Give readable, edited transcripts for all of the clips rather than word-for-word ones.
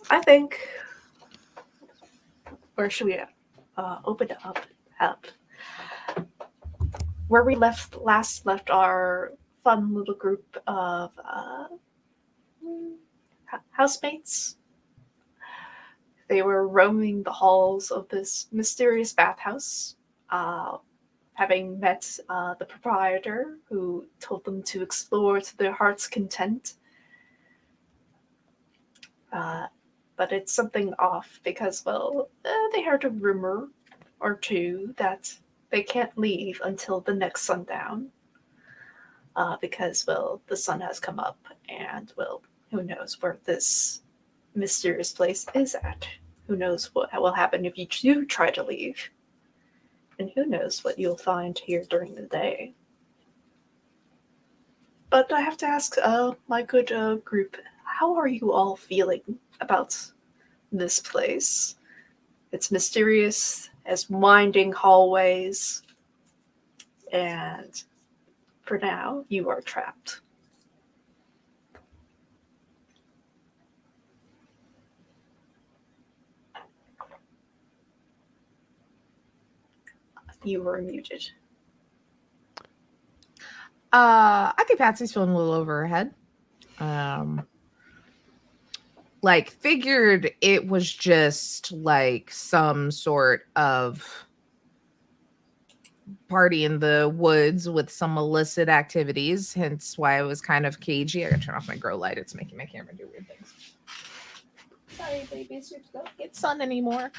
I think, or should we open it up? Where we last left our fun little group of housemates. They were roaming the halls of this mysterious bathhouse, having met the proprietor, who told them to explore to their heart's content. But it's something off because, well, they heard a rumor or two that they can't leave until the next sundown. Because, well, the sun has come up, and, well, who knows where this mysterious place is at. Who knows what will happen if you do try to leave. And who knows what you'll find here during the day. But I have to ask, my good group, how are you all feeling about this place? It's mysterious, as winding hallways, and for now, you are trapped. You were muted. I think Patsy's feeling a little over her head. Like, figured it was just like some sort of party in the woods with some illicit activities, hence why I was kind of cagey. I gotta turn off my grow light. It's making my camera do weird things. Sorry, babies, you don't get sun anymore.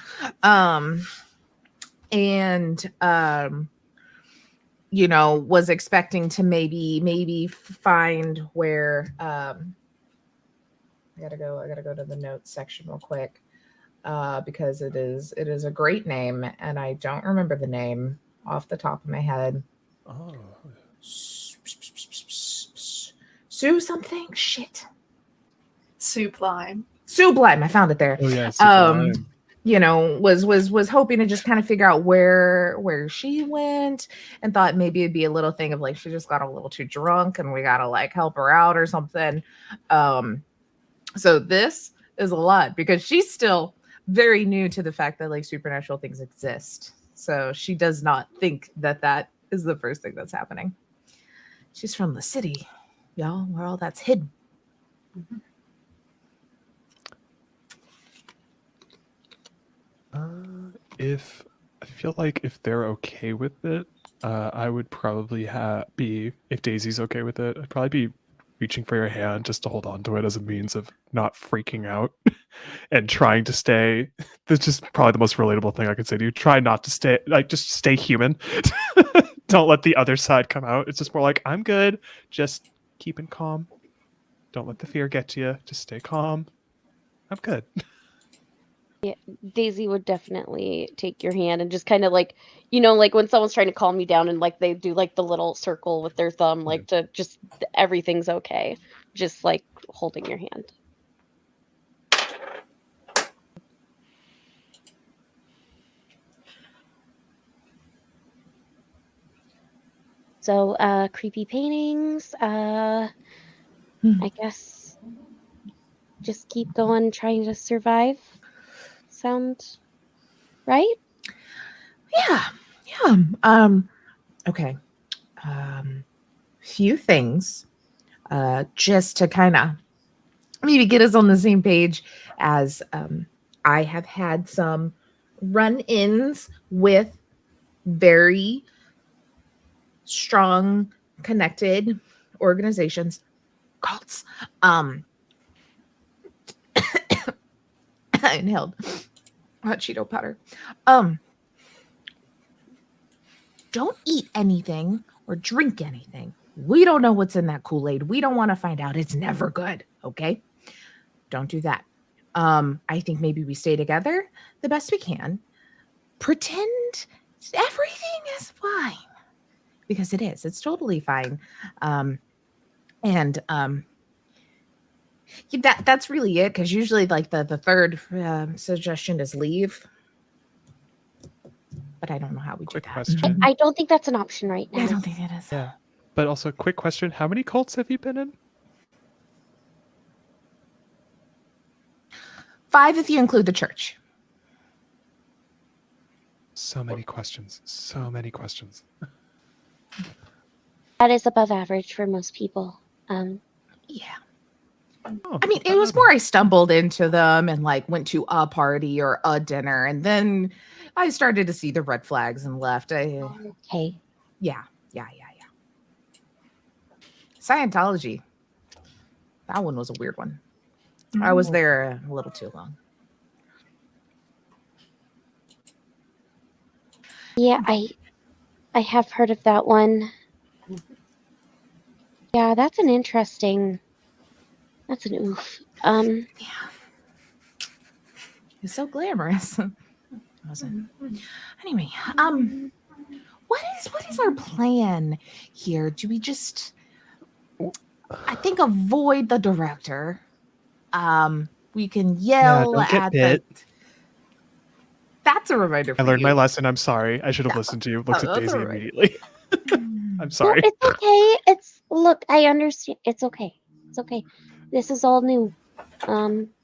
You know, was expecting to maybe find where I gotta go to the notes section real quick, because it is a great name and I don't remember the name off the top of my head. Oh, Sue something shit. Sublime. I found it there. oh yeah. Sublime. You know, was hoping to just kind of figure out where she went, and thought maybe it'd be a little thing of like she just got a little too drunk and we gotta like help her out or something. So this is a lot because she's still very new to the fact that like supernatural things exist. So she does not think that is the first thing that's happening. She's from the city, y'all, where all that's hidden. Mm-hmm. If I feel like if they're okay with it, I would probably be, if Daisy's okay with it, I'd probably be reaching for your hand just to hold on to it as a means of not freaking out and trying to stay. That's just probably the most relatable thing I could say to you. Try not to stay, like, just stay human. Don't let the other side come out. It's just more like, I'm good. Just keeping calm. Don't let the fear get to you. Just stay calm. I'm good. Yeah, Daisy would definitely take your hand and just kind of like, you know, like when someone's trying to calm you down and like they do like the little circle with their thumb, like to just everything's okay. Just like holding your hand. So, creepy paintings, I guess just keep going, trying to survive. Sound right? Yeah. Okay. Few things, just to kind of maybe get us on the same page, as I have had some run-ins with very strong connected organizations, cults. I inhaled hot Cheeto powder. Don't eat anything or drink anything. We don't know what's in that Kool-Aid. We don't want to find out. It's never good. Okay? Don't do that. I think maybe we stay together the best we can. Pretend everything is fine. Because it is. It's totally fine. That's really it. Because usually, like the third suggestion is leave. But I don't know how we Quick do that. question. I don't think that's an option right now. I don't think it is. Yeah. But also, quick question. How many cults have you been in? 5 if you include the church. So many questions. So many questions. That is above average for most people. Yeah. Oh, I mean, it was more I stumbled into them and like went to a party or a dinner, and then I started to see the red flags and left. Okay. Yeah. Scientology. That one was a weird one. I was there a little too long. Yeah, I have heard of that one. Yeah, that's an oof. Yeah. It's so glamorous. Wasn't. Anyway, what is our plan here? Do we just I think avoid the director. We can yell don't get at bit. That's a reminder for I learned you. my lesson. I'm sorry. I should have listened to you. Looked at that's Daisy all right. immediately. I'm No, sorry. it's okay. Look, I understand. It's okay. It's okay. This is all new.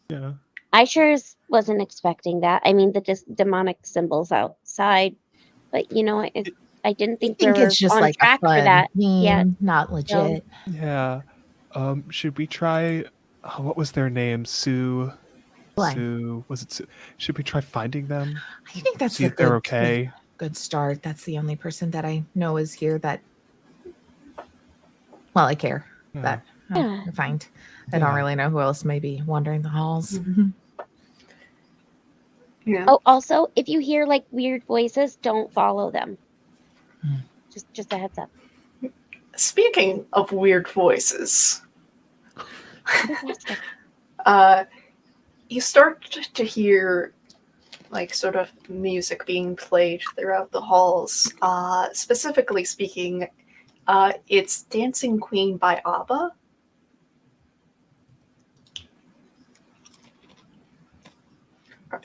Yeah. I sure wasn't expecting that. I mean, the demonic symbols outside, but I didn't I think we think were it's just on like a track for fun that theme, yet. not legit. Yeah. Should we try? What was their name? Sue. What? Sue. Was it Sue? Should we try finding them? I think that's See a if they're good, okay. good start. That's the only person that I know is here that, well, I care Yeah. that Yeah. I find. I don't Yeah. really know who else may be wandering the halls. Yeah. Oh, also, if you hear like weird voices, don't follow them. Just a heads up. Speaking of weird voices, Fantastic. you start to hear like sort of music being played throughout the halls. Specifically speaking, it's Dancing Queen by ABBA.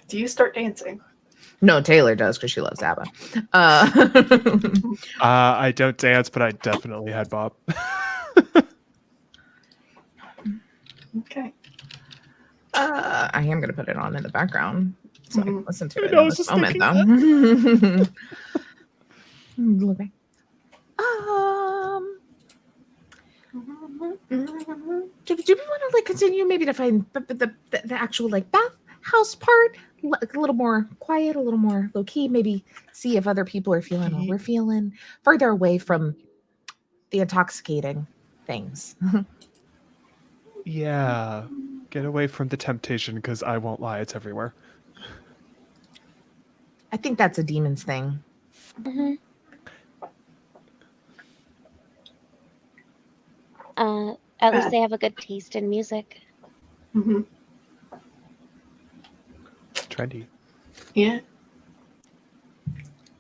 Do you start dancing? No, Taylor does because she loves ABBA. I don't dance, but I definitely had Bob. Okay. I am going to put it on in the background so I can listen to I it know, I in was this just moment, thinking though. Okay. Do we want to like continue maybe to find the actual like bathhouse part a little more quiet, a little more low key? Maybe see if other people are feeling what we're feeling, further away from the intoxicating things. Yeah. Get away from the temptation, because I won't lie, it's everywhere. I think that's a demon's thing. Mm-hmm. At least they have a good taste in music. Mm-hmm. Trendy. Yeah.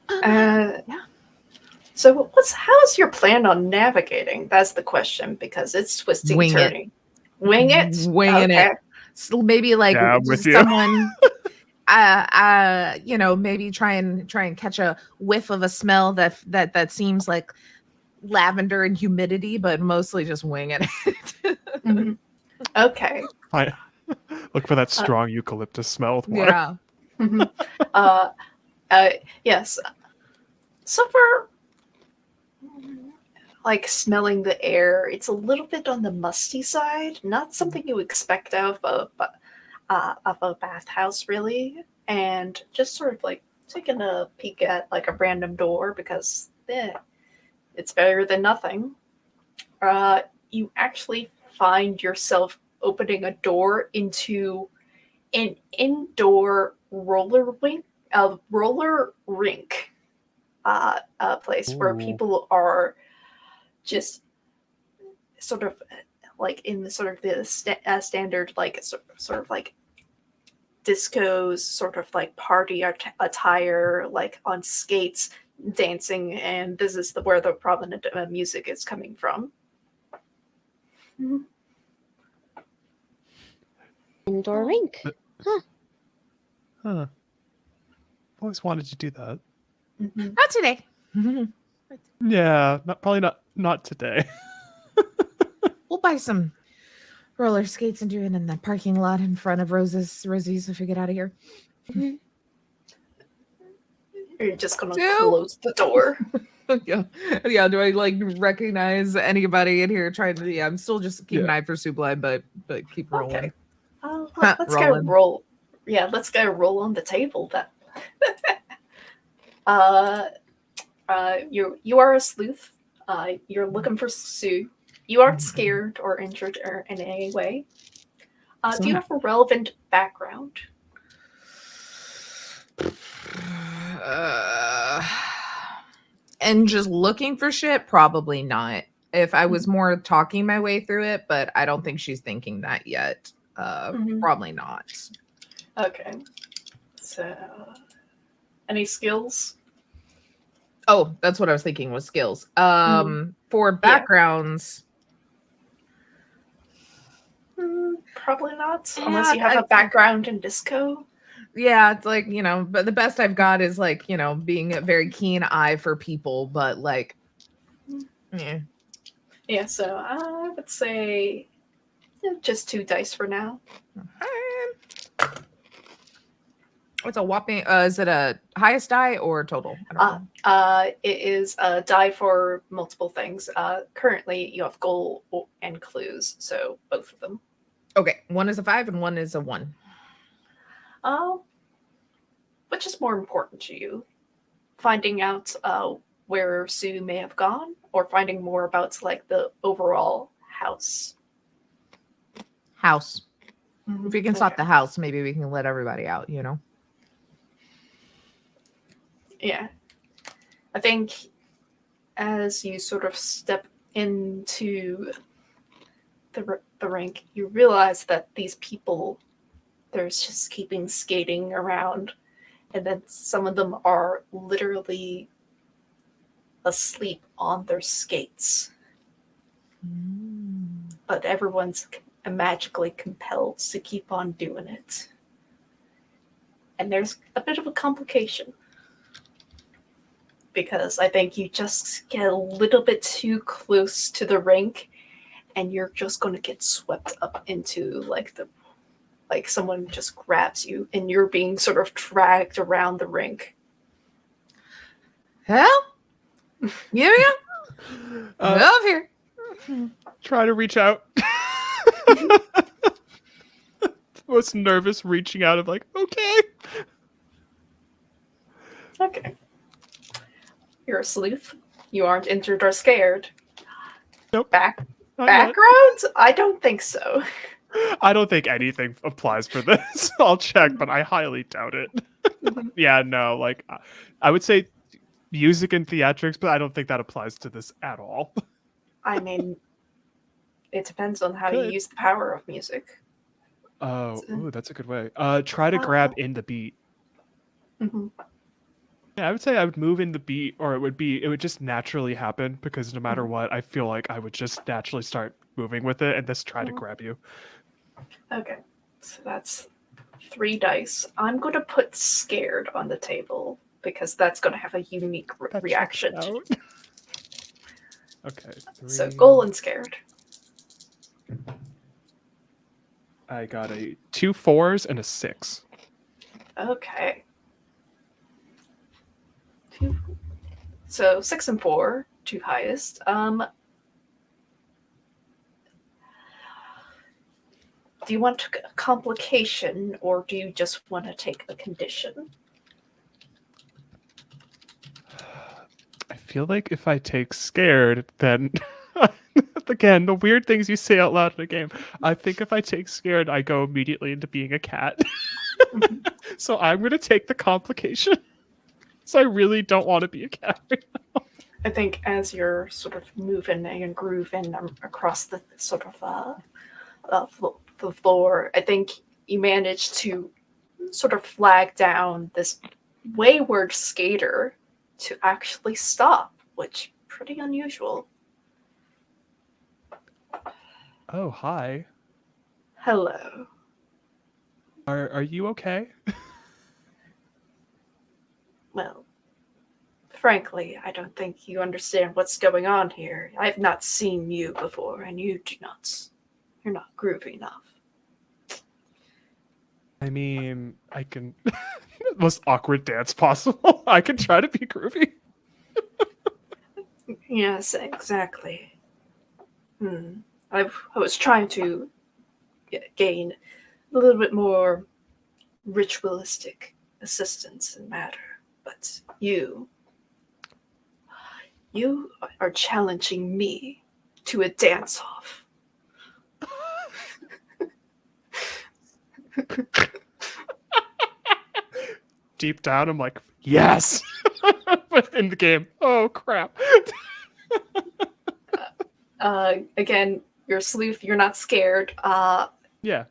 Yeah. So how's your plan on navigating? That's the question, because it's twisting, Wing it. turning. Wing it? Winging Okay. it. So maybe like Yeah, I'm with you. someone maybe try and catch a whiff of a smell that seems like lavender and humidity, but mostly just wing it. Mm-hmm. Okay. Look for that strong eucalyptus smell with water. Yeah. Mm-hmm. Yes. So for like smelling the air, it's a little bit on the musty side. Not something you expect of a bathhouse, really. And just sort of like taking a peek at like a random door because it's better than nothing. You actually find yourself opening a door into an indoor roller rink place where Ooh. people are just sort of like in the sort of the standard like sort of like discos, sort of like party attire, like on skates, dancing, and this is where the prominent music is coming from. Mm-hmm. Indoor rink. Huh. Always wanted to do that. Mm-hmm. Not today. Yeah, probably not today. We'll buy some roller skates and do it in the parking lot in front of Rosie's if we get out of here. You're just gonna Two. close the door. Yeah. Yeah. Do I like recognize anybody in here trying to? Yeah, I'm still just keeping an eye for Sublime, but keep rolling. Okay. Let's go Rolling. roll. Yeah, let's go roll on the table then. You are a sleuth. You're looking for Sue. You aren't scared or injured or in any way. Do you have a relevant background? And just looking for shit, probably not. If I was more talking my way through it, but I don't think she's thinking that yet. Probably not. Okay. So, any skills? Oh, that's what I was thinking was skills. For backgrounds. Probably not, Yeah, unless you have a background in disco. Yeah, it's like, but the best I've got is like, being a very keen eye for people, but like, yeah. Yeah, so I would say just 2 dice for now. What's a whopping, is it a highest die or total? I don't know. It is a die for multiple things. Currently, you have goal and clues, so both of them. Okay, one is a 5 and one is a 1. Which is more important to you? Finding out where Sue may have gone, or finding more about like the overall house? House. If we can sort the house, maybe we can let everybody out, Yeah. I think as you sort of step into the rink, you realize that these people, they're just keeping skating around, and then some of them are literally asleep on their skates. But everyone's magically compelled to keep on doing it. And there's a bit of a complication. Because I think you just get a little bit too close to the rink, and you're just going to get swept up into like someone just grabs you, and you're being sort of dragged around the rink. Hell? Yeah. Over here. Try to reach out. Most nervous reaching out of like, okay. Okay. You're a sleuth. You aren't injured or scared. Nope. Backgrounds? I don't think so. I don't think anything applies for this. I'll check, but I highly doubt it. Yeah, no, like I would say music and theatrics, but I don't think that applies to this at all. I mean, it depends on how you use the power of music. Oh, ooh, that's a good way. Try to grab in the beat. Yeah, I would say I would move in the beat, or it would just naturally happen, because no matter what, I feel like I would just naturally start moving with it and just try to grab you. Okay, so that's 3 dice. I'm going to put scared on the table, because that's going to have a unique reaction. Okay. 3. So goal and scared. I got 2 4s and a 6. Okay. So 6 and 4, 2 highest. Do you want a complication, or do you just want to take the condition? I feel like if I take scared, then again, the weird things you say out loud in a game. I think if I take scared, I go immediately into being a cat. So I'm going to take the complication. So I really don't want to be a cat right now. I think as you're sort of moving and grooving across the sort of the floor, I think you manage to sort of flag down this wayward skater to actually stop, which pretty unusual. Oh, hi. Hello. Are you okay? Well, frankly, I don't think you understand what's going on here. I've not seen you before, and you do not. You're not groovy enough. I mean, I can most awkward dance possible. I can try to be groovy. Yes, exactly. I was trying to gain a little bit more ritualistic assistance in matter, but you are challenging me to a dance-off. Deep down, I'm like, yes. But in the game, oh crap. Again, you're a sleuth, you're not scared. Yeah.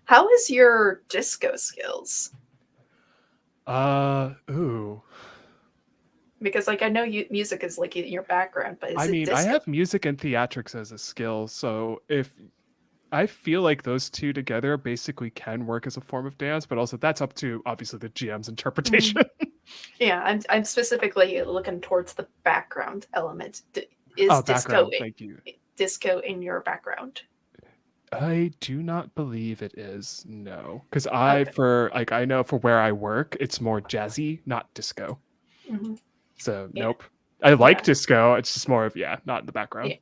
How is your disco skills? Ooh. Because like I know music is like in your background, but is I it mean, disco? I have music and theatrics as a skill, so if I feel like those two together basically can work as a form of dance, but also that's up to obviously the GM's interpretation. Yeah, I'm specifically looking towards the background element. Is Oh, disco background. Thank you. disco in your background? I do not believe it is. No, because Okay. I know for where I work, it's more jazzy, not disco. Mhm. So Yeah. nope. I like Yeah. disco. It's just more of not in the background.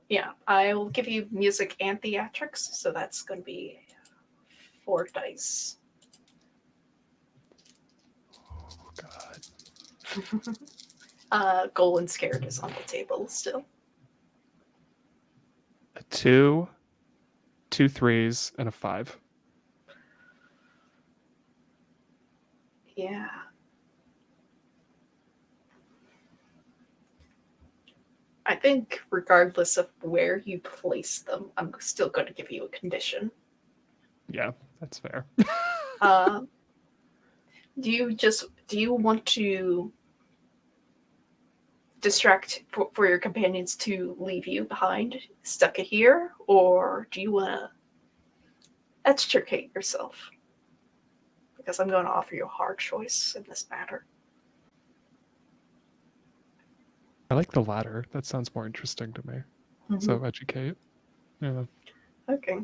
Yeah, I will give you music and theatrics, so that's going to be 4 dice. Oh god. Goal and scared is on the table still. A 2, 2 3s, and a 5. Yeah. I think regardless of where you place them, I'm still going to give you a condition. Yeah, that's fair. Do you want to distract for your companions to leave you behind stuck here, or do you want to extricate yourself? Because I'm going to offer you a hard choice in this matter. I like the latter. That sounds more interesting to me. So educate. Yeah. Okay.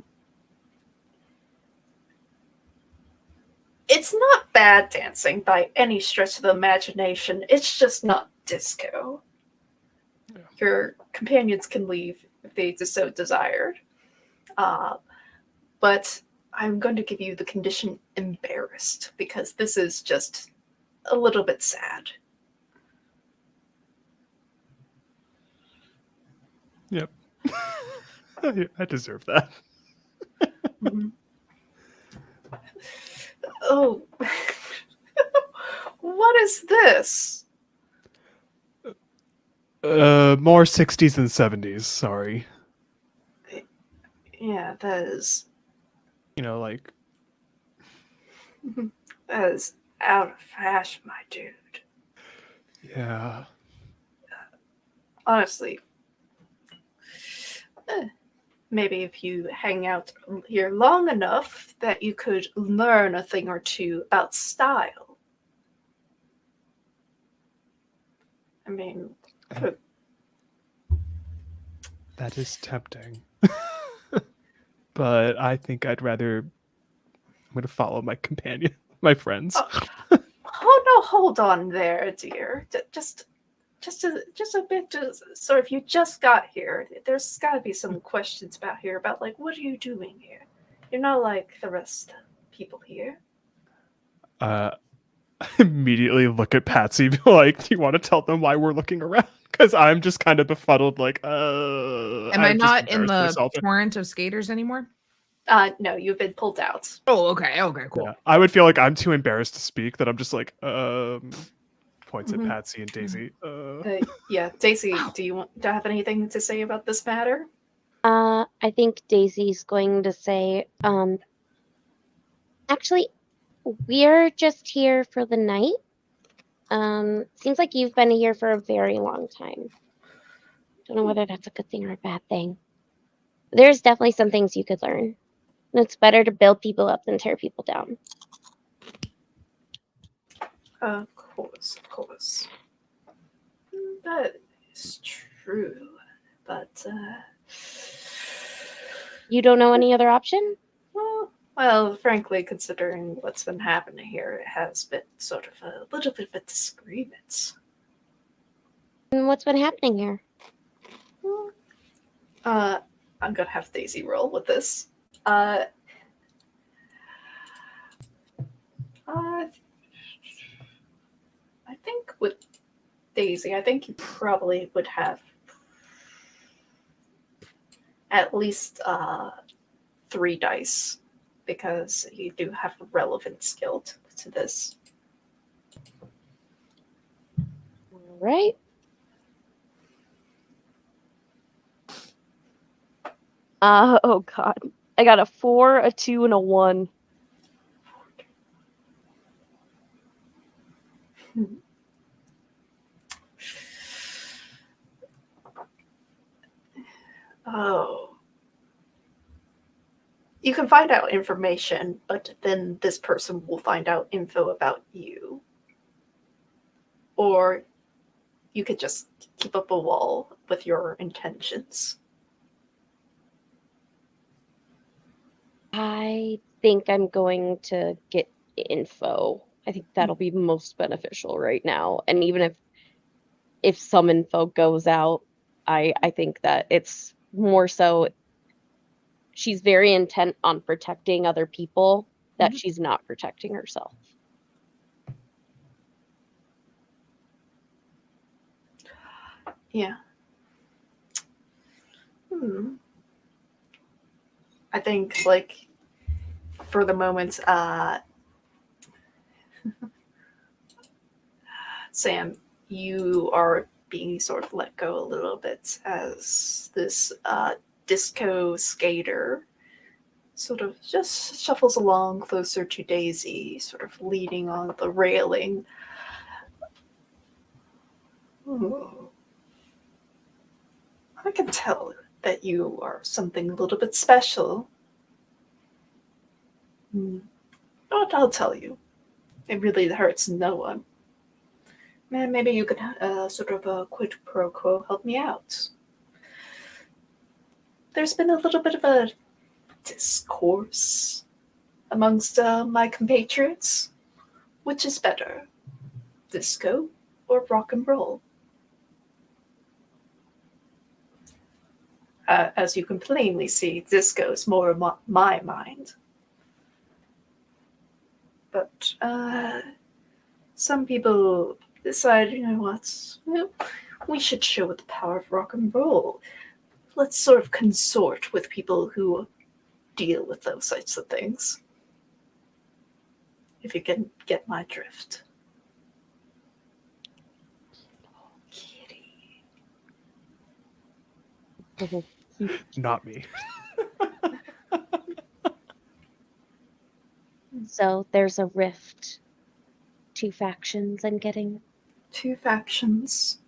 It's not bad dancing by any stretch of the imagination. It's just not disco. Yeah. Your companions can leave if they so desired. But I'm going to give you the condition embarrassed because this is just a little bit sad. Yep. I deserve that. Mhm. Oh, what is this? More 60s and 70s. Sorry. Yeah, Like that is out of fashion, my dude. yeah. Honestly, maybe if you hang out here long enough that you could learn a thing or two about style. I mean, That is tempting. But I think I'm going to follow my companion, my friends. hold on there, dear. Just a bit. So if you just got here, there's got to be some questions about like what are you doing here? You're not like the rest of people here. I immediately look at Patsy, be like, do you want to tell them why we're looking around? Because I'm just kind of befuddled, like, Am I I've just not in embarrassed the myself. torrent of skaters anymore? No, you've been pulled out. Oh, okay. Okay, cool. Yeah, I would feel like I'm too embarrassed to speak, that I'm just like, points at Mhm. Patsy and Daisy. Yeah, Daisy, Wow. do I have anything to say about this matter? I think Daisy's going to say, actually, we're just here for the night. Seems like you've been here for a very long time. Don't know whether that's a good thing or a bad thing. There's definitely some things you could learn. And it's better to build people up than tear people down. Of course. That is true. But You don't know any other option? Well, frankly, considering what's been happening here, it has been sort of a little bit of a disagreement. And what's been happening here? I'm gonna have Daisy roll with this. I think with Daisy, I think you probably would have at least 3 dice because you do have a relevant skill to this. All right. Oh god. I got a 4, a 2, and a 1. Oh. You can find out information, but then this person will find out info about you. Or you could just keep up a wall with your intentions. I think I'm going to get info. I think that'll be most beneficial right now. And even if some info goes out, I think that it's more so she's very intent on protecting other people that she's not protecting herself. Yeah. I think, like, for the moment, Sam, you are being sort of let go a little bit as this disco skater sort of just shuffles along closer to Daisy, sort of leaning on the railing. Ooh. I can tell that you are something a little bit special. But I'll tell you, it really hurts no one. Man, maybe you could sort of a quid pro quo help me out. There's been a little bit of a discourse amongst my compatriots. Which is better, disco or rock and roll? As you can plainly see, disco is more my mind. But some people decide, you know what, we should show the power of rock and roll. Let's sort of consort with people who deal with those types of things. If you can get my drift. Oh, kitty. Not me. So there's a rift. 2 factions I'm getting. 2 factions.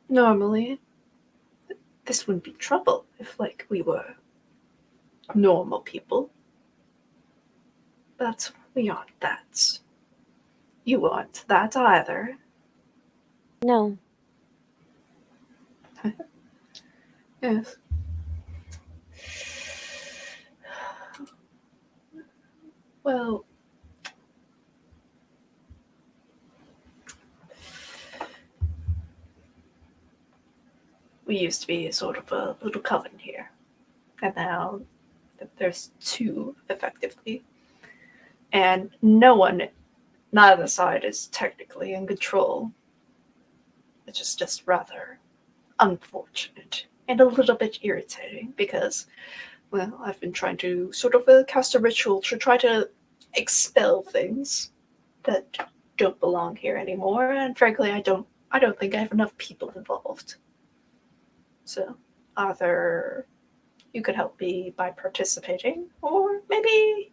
Normally, this wouldn't be trouble if, like, we were normal people. But we aren't that. You aren't that either. No. Yes. Well, we used to be sort of a little coven here. And now there's 2, effectively. And no one, neither side, is technically in control. Which is just rather unfortunate and a little bit irritating because, well, I've been trying to sort of cast a ritual to try to expel things that don't belong here anymore, and frankly, I don't think I have enough people involved. So, either you could help me by participating, or maybe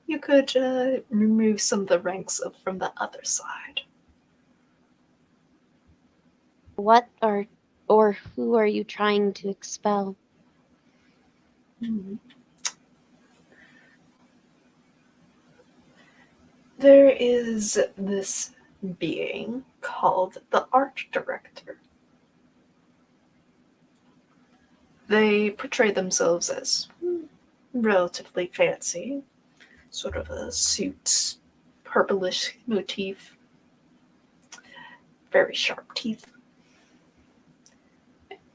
you could remove some of the ranks from the other side. What are or who are you trying to expel? There is this being called the art director. they portray themselves as relatively fancy, sort of a suit, purplish motif, very sharp teeth.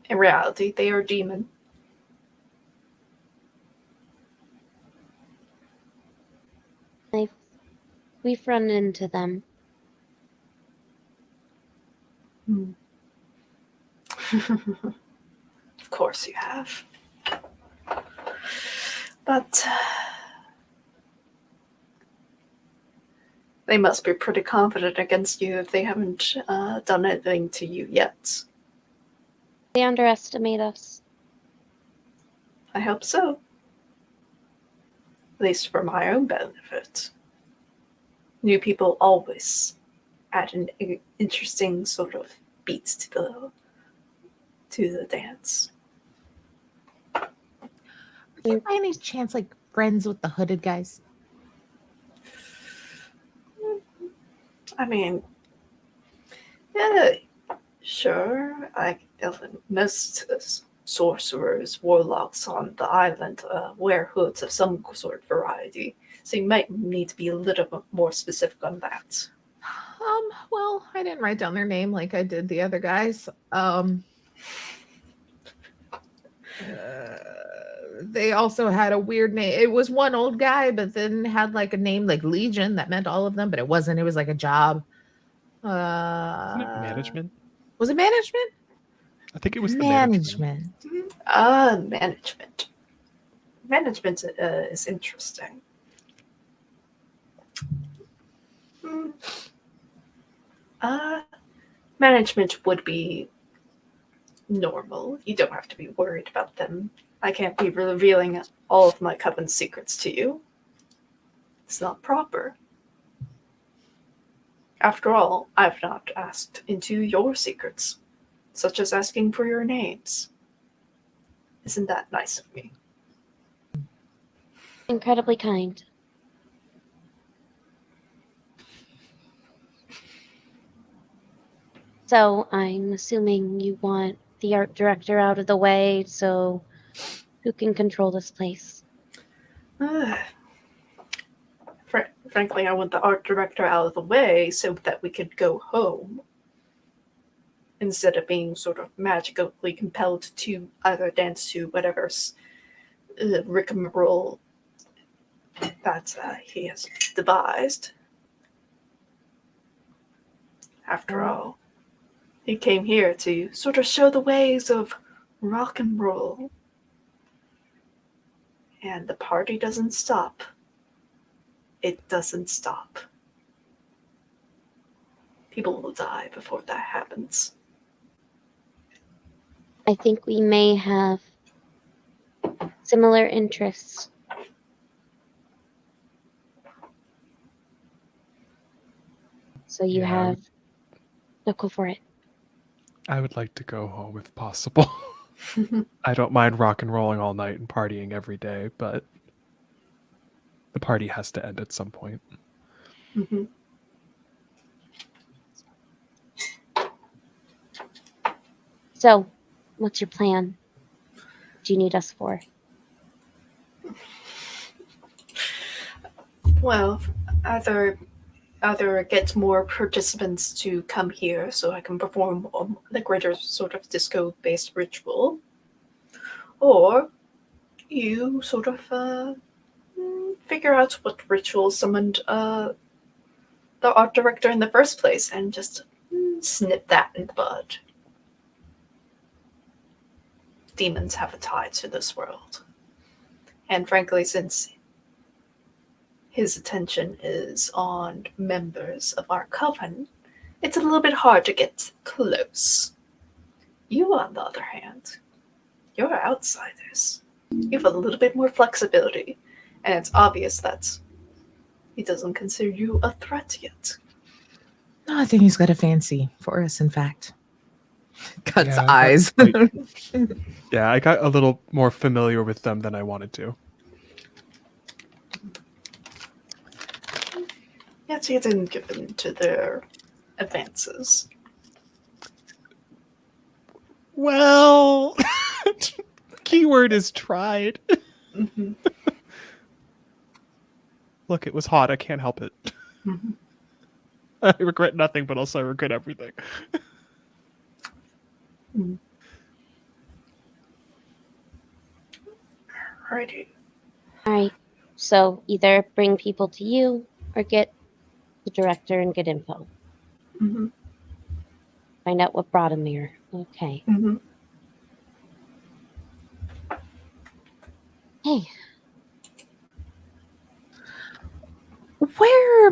In reality, they are demon. We've run into them. Of course you have. But they must be pretty confident against you if they haven't done anything to you yet. They underestimate us. I hope so. At least for my own benefit. New people always add an interesting sort of beat to the dance. Are you by any chance like friends with the hooded guys? I mean, yeah, sure. Most sorcerers, warlocks on the island wear hoods of some sort of variety. So you might need to be a little bit more specific on that. Well, I didn't write down their name like I did the other guys. They also had a weird name. It was one old guy, but then had like a name like Legion that meant all of them, but it wasn't. It was like a job. Isn't it management? Was it management? I think it was the management. Management. Management is interesting. Management would be normal. You don't have to be worried about them. I can't be revealing all of my coven's secrets to you. It's not proper. After all, I've not asked into your secrets, such as asking for your names. Isn't that nice of me? Incredibly kind. So I'm assuming you want the art director out of the way so who can control this place? Frankly, I want the art director out of the way so that we could go home. Instead of being sort of magically compelled to either dance to whatever's rigmarole that he has devised. After all, he came here to sort of show the ways of rock and roll. And the party doesn't stop. It doesn't stop. People will die before that happens. I think we may have similar interests. So you have... No, go for it. I would like to go home if possible. I don't mind rock and rolling all night and partying every day, but the party has to end at some point. Mm-hmm. So, what's your plan? What do you need us for? Well, either get more participants to come here so I can perform the greater sort of disco-based ritual, or you sort of figure out what ritual summoned the art director in the first place and just snip that in the bud. Demons have a tie to this world. And frankly, since his attention is on members of our coven, it's a little bit hard to get close. You, on the other hand, you're outsiders. You have a little bit more flexibility, and it's obvious that he doesn't consider you a threat yet. No, I think he's got a fancy for us, in fact. Cuts Yeah, eyes. Yeah, I got a little more familiar with them than I wanted to. Yet he didn't give in to their advances. Well, keyword is tried. Mm-hmm. Look, it was hot. I can't help it. Mm-hmm. I regret nothing, but also I regret everything. Mm. Righty. All right. So either bring people to you or get the director and get info. Mm-hmm. Find out what brought him here. Okay. Mm-hmm. Hey, Where?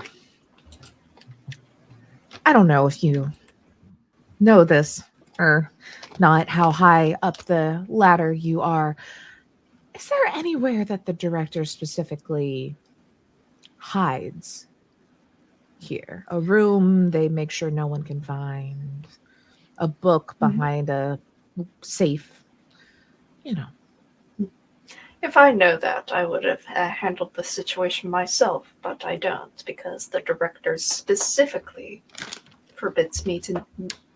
I don't know if you know this or not, how high up the ladder you are. Is there anywhere that the director specifically hides here? A room they make sure no one can find, a book behind a safe, you know. If I know that, I would have handled the situation myself, but I don't because the director specifically forbids me to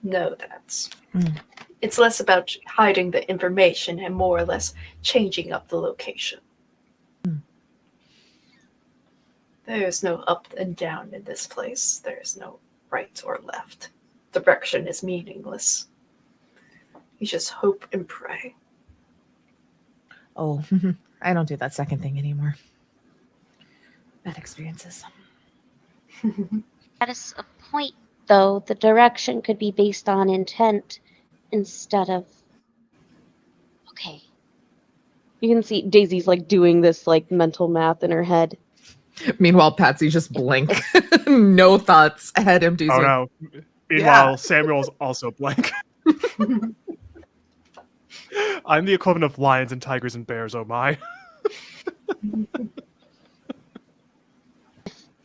know that. Mm. It's less about hiding the information and more or less changing up the location. There's no up and down in this place. There's no right or left. Direction is meaningless. You just hope and pray. Oh, I don't do that second thing anymore. Bad experiences. at a point, though, the direction could be based on intent instead of. Okay. You can see Daisy's like doing this like mental math in her head. Meanwhile, Patsy just blank. No thoughts. Head empty. Oh Like, no. Meanwhile, Samuel's also blank. I'm the equivalent of lions and tigers and bears, oh my.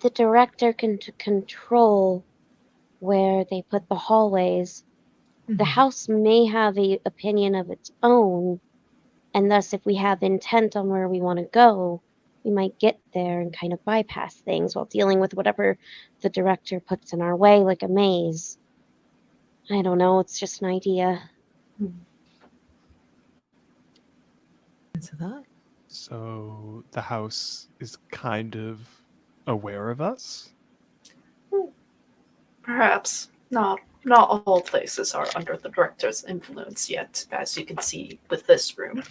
The director can control where they put the hallways. The house may have an opinion of its own, and thus if we have intent on where we want to go, we might get there and kind of bypass things while dealing with whatever the director puts in our way, like a maze. I don't know, it's just an idea. Answer that. So the house is kind of aware of us? Perhaps not all places are under the director's influence yet, as you can see with this room.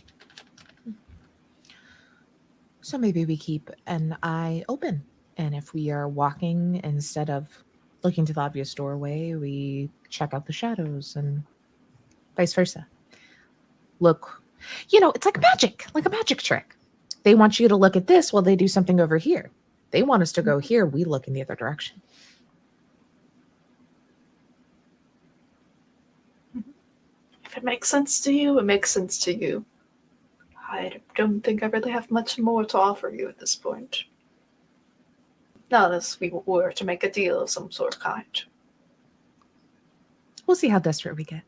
So maybe we keep an eye open. And if we are walking, instead of looking to the obvious doorway, we check out the shadows and vice versa. Look, it's like a magic trick. They want you to look at this while they do something over here. They want us to go here. We look in the other direction. If it makes sense to you, it makes sense to you. I don't think I really have much more to offer you at this point. Not unless we were to make a deal of some sort of kind. We'll see how desperate we get.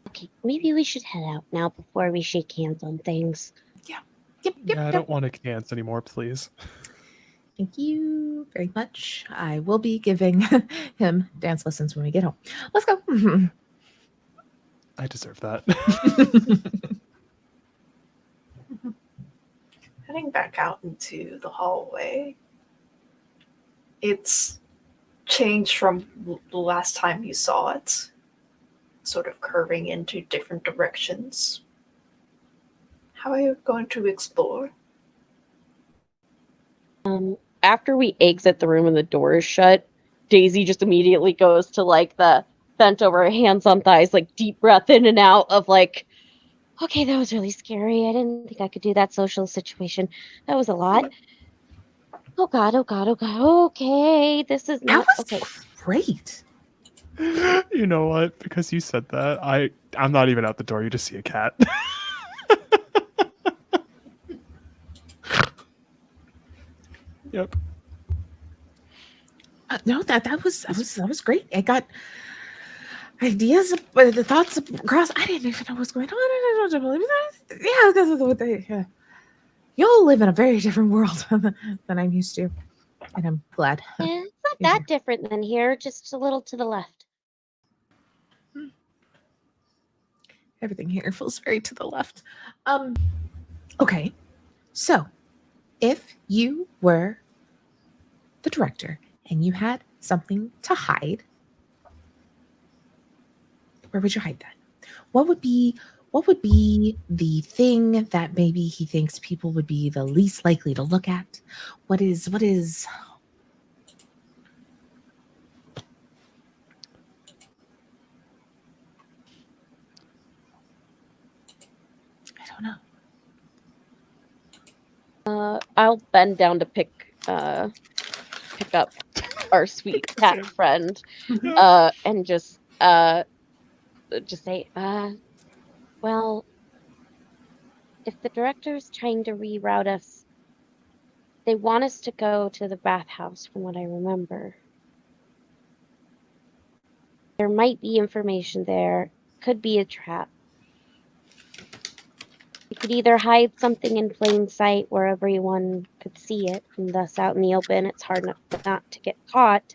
Okay, maybe we should head out now before we shake hands on things. Yep. I don't want to dance anymore, please. Thank you very much. I will be giving him dance lessons when we get home. Let's go. I deserve that. Heading back out into the hallway, it's changed from the last time you saw it, sort of curving into different directions. How are you going to explore? After we exit the room and the door is shut, Daisy just immediately goes to like the bent over, hands on thighs, like deep breath in and out of like, okay, that was really scary. I didn't think I could do that social situation. That was a lot. Oh God. Okay, this is not That was okay. great. You know what? Because you said that, I'm not even out the door. You just see a cat. Yep. No, that was great. I got ideas, the thoughts across. I didn't even know what was going on. I don't believe that. Yeah, because of what they. Yeah. You'll live in a very different world than I'm used to, and I'm glad. It's not Yeah. that different than here, just a little to the left. Everything here feels very to the left. Okay. So, if you were the director and you had something to hide, where would you hide that? What would be the thing that maybe he thinks people would be the least likely to look at? What is I don't know. I'll bend down to pick up our sweet cat friend, and just say, well, if the director's trying to reroute us, they want us to go to the bathhouse, from what I remember. There might be information there. Could be a trap. We could either hide something in plain sight where everyone could see it, and thus out in the open it's hard not to get caught,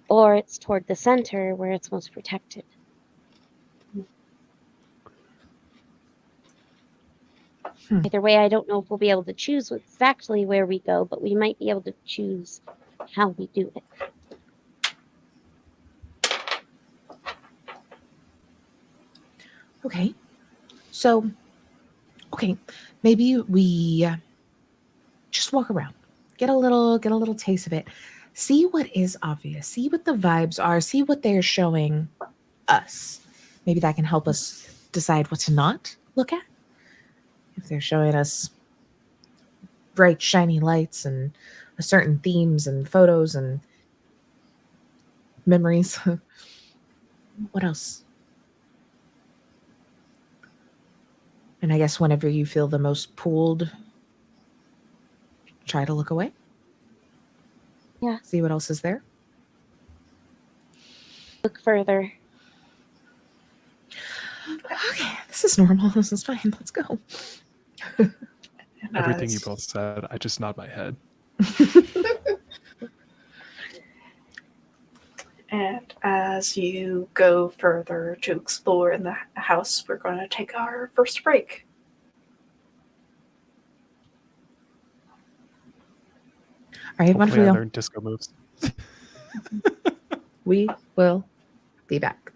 or it's toward the center where it's most protected. Either way, I don't know if we'll be able to choose exactly where we go, but we might be able to choose how we do it. Okay. So, maybe we just walk around, get a little taste of it, see what is obvious, see what the vibes are, see what they're showing us. Maybe that can help us decide what to not look at. If they're showing us bright, shiny lights and certain themes and photos and memories, what else? And I guess whenever you feel the most pulled, try to look away. Yeah. See what else is there. Look further. Okay, this is normal. This is fine. Let's go. Everything you both said, I just nod my head. And as you go further to explore in the house, we're going to take our first break. All right, Hopefully I wonderful. learned disco moves. We will be back.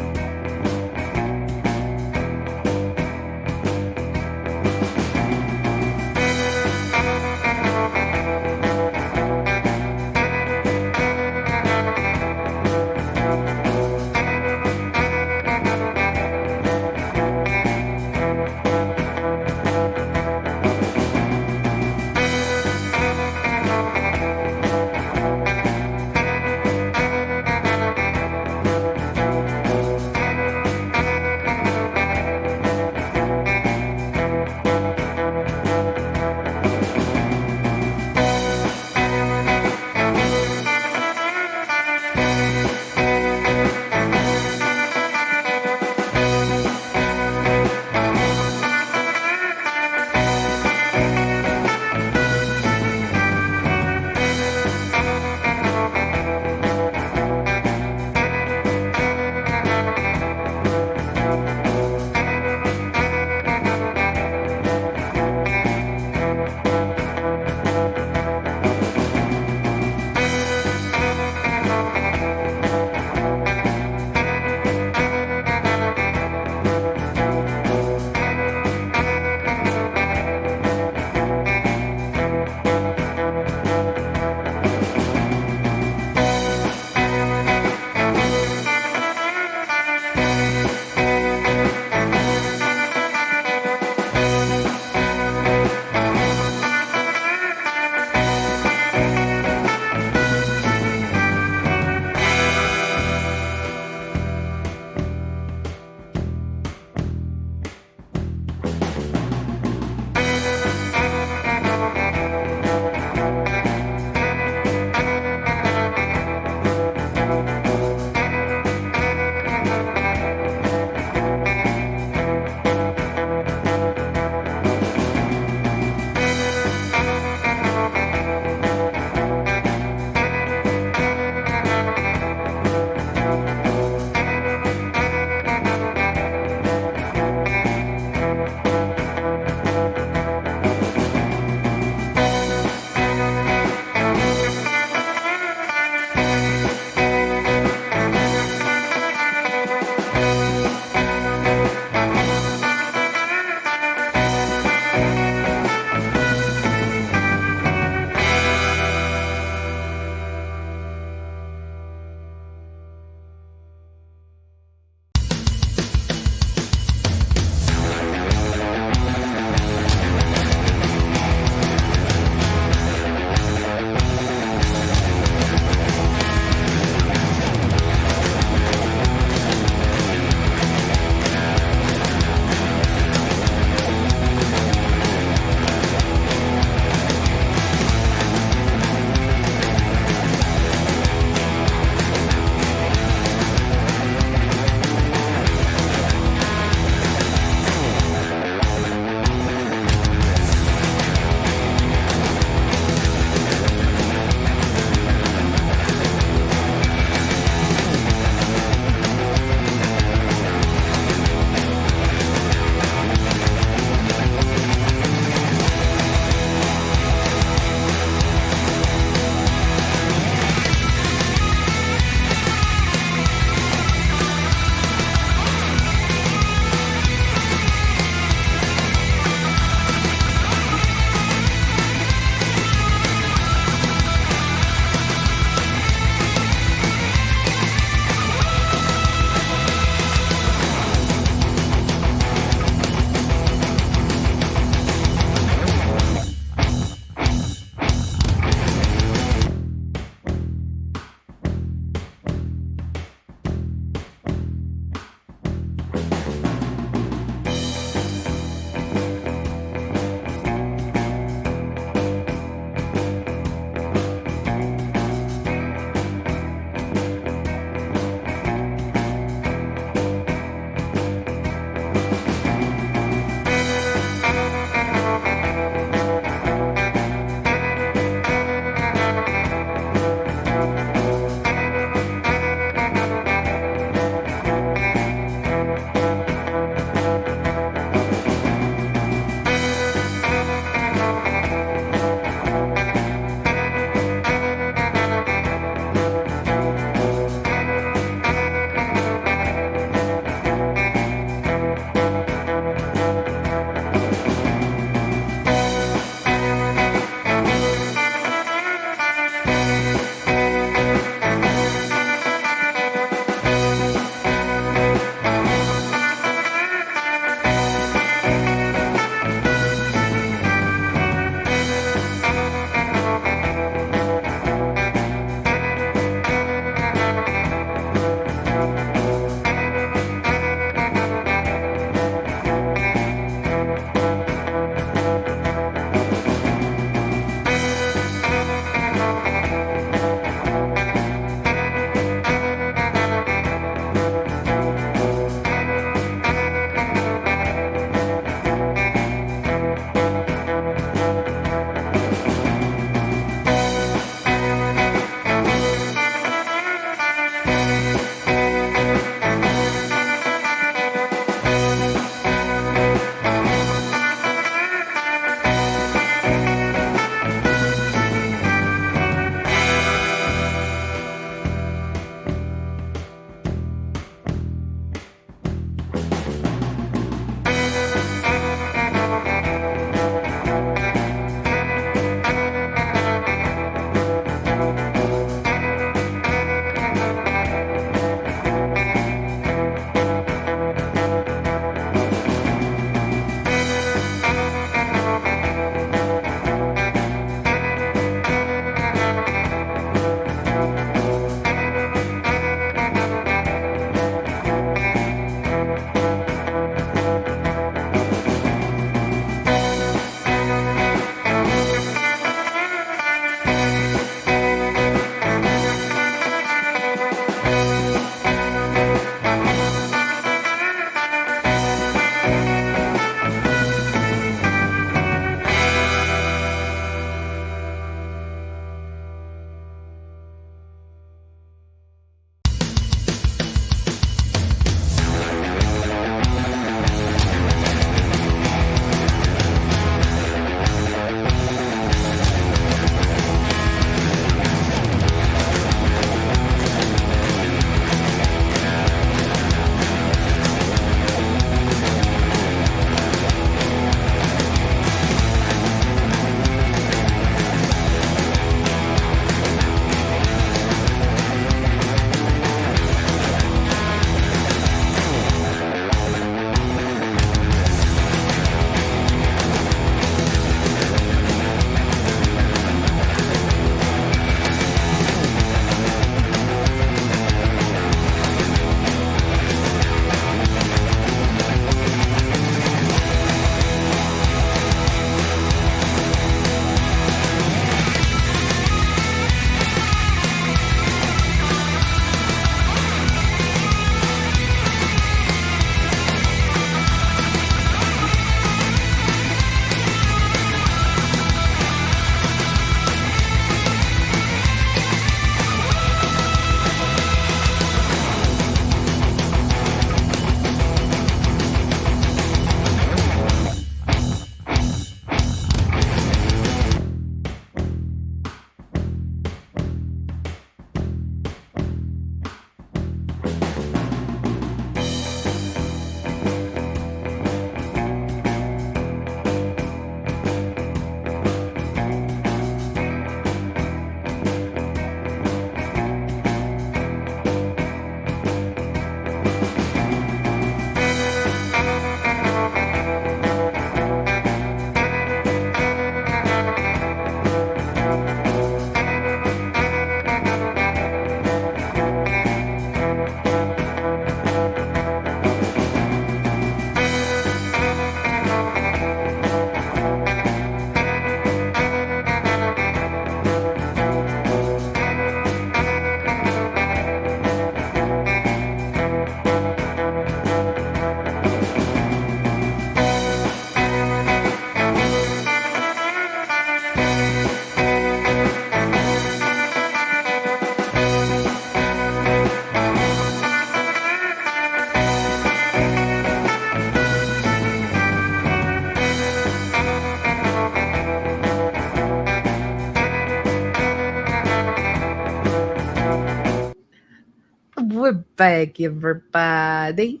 back, everybody.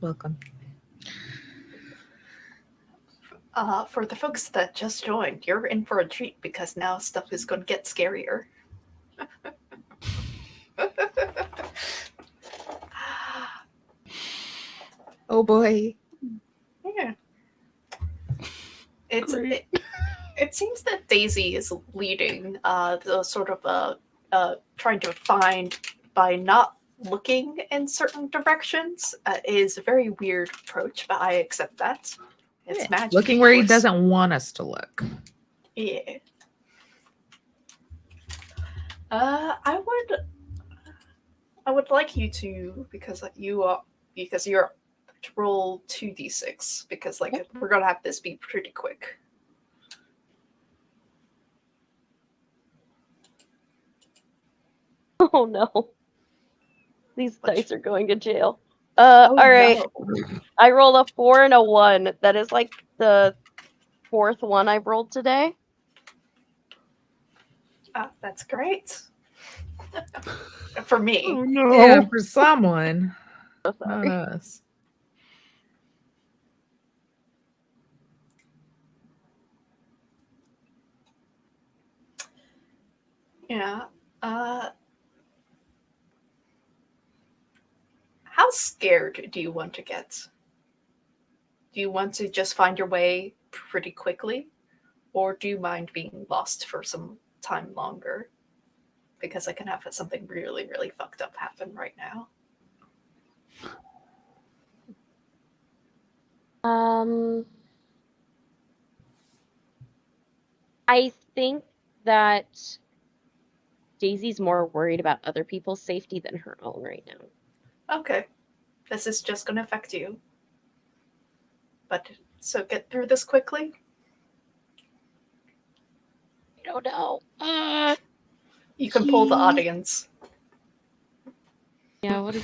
Welcome. For the folks that just joined, you're in for a treat because now stuff is going to get scarier. Oh boy. Yeah. It seems that Daisy is leading the sort of trying to find by not looking in certain directions is a very weird approach, but I accept that. It's magic. Looking of where he course. doesn't want us to look. Yeah. I would like you to because you're to roll 2d6 because like we're gonna have this be pretty quick. Oh no. These dice are going to jail. Oh, all right. no. I rolled a 4 and a 1. That is like the 4th one I've rolled today. That's great. For me. Oh no. Yeah, for someone. So Not sorry. us. Yeah. How scared do you want to get? Do you want to just find your way pretty quickly? Or do you mind being lost for some time longer? Because I can have something really, really fucked up happen right now. I think that Daisy's more worried about other people's safety than her own right now. Okay. This is just going to affect you. But, so get through this quickly? I don't know. You can pull the Jeez. audience. Yeah, what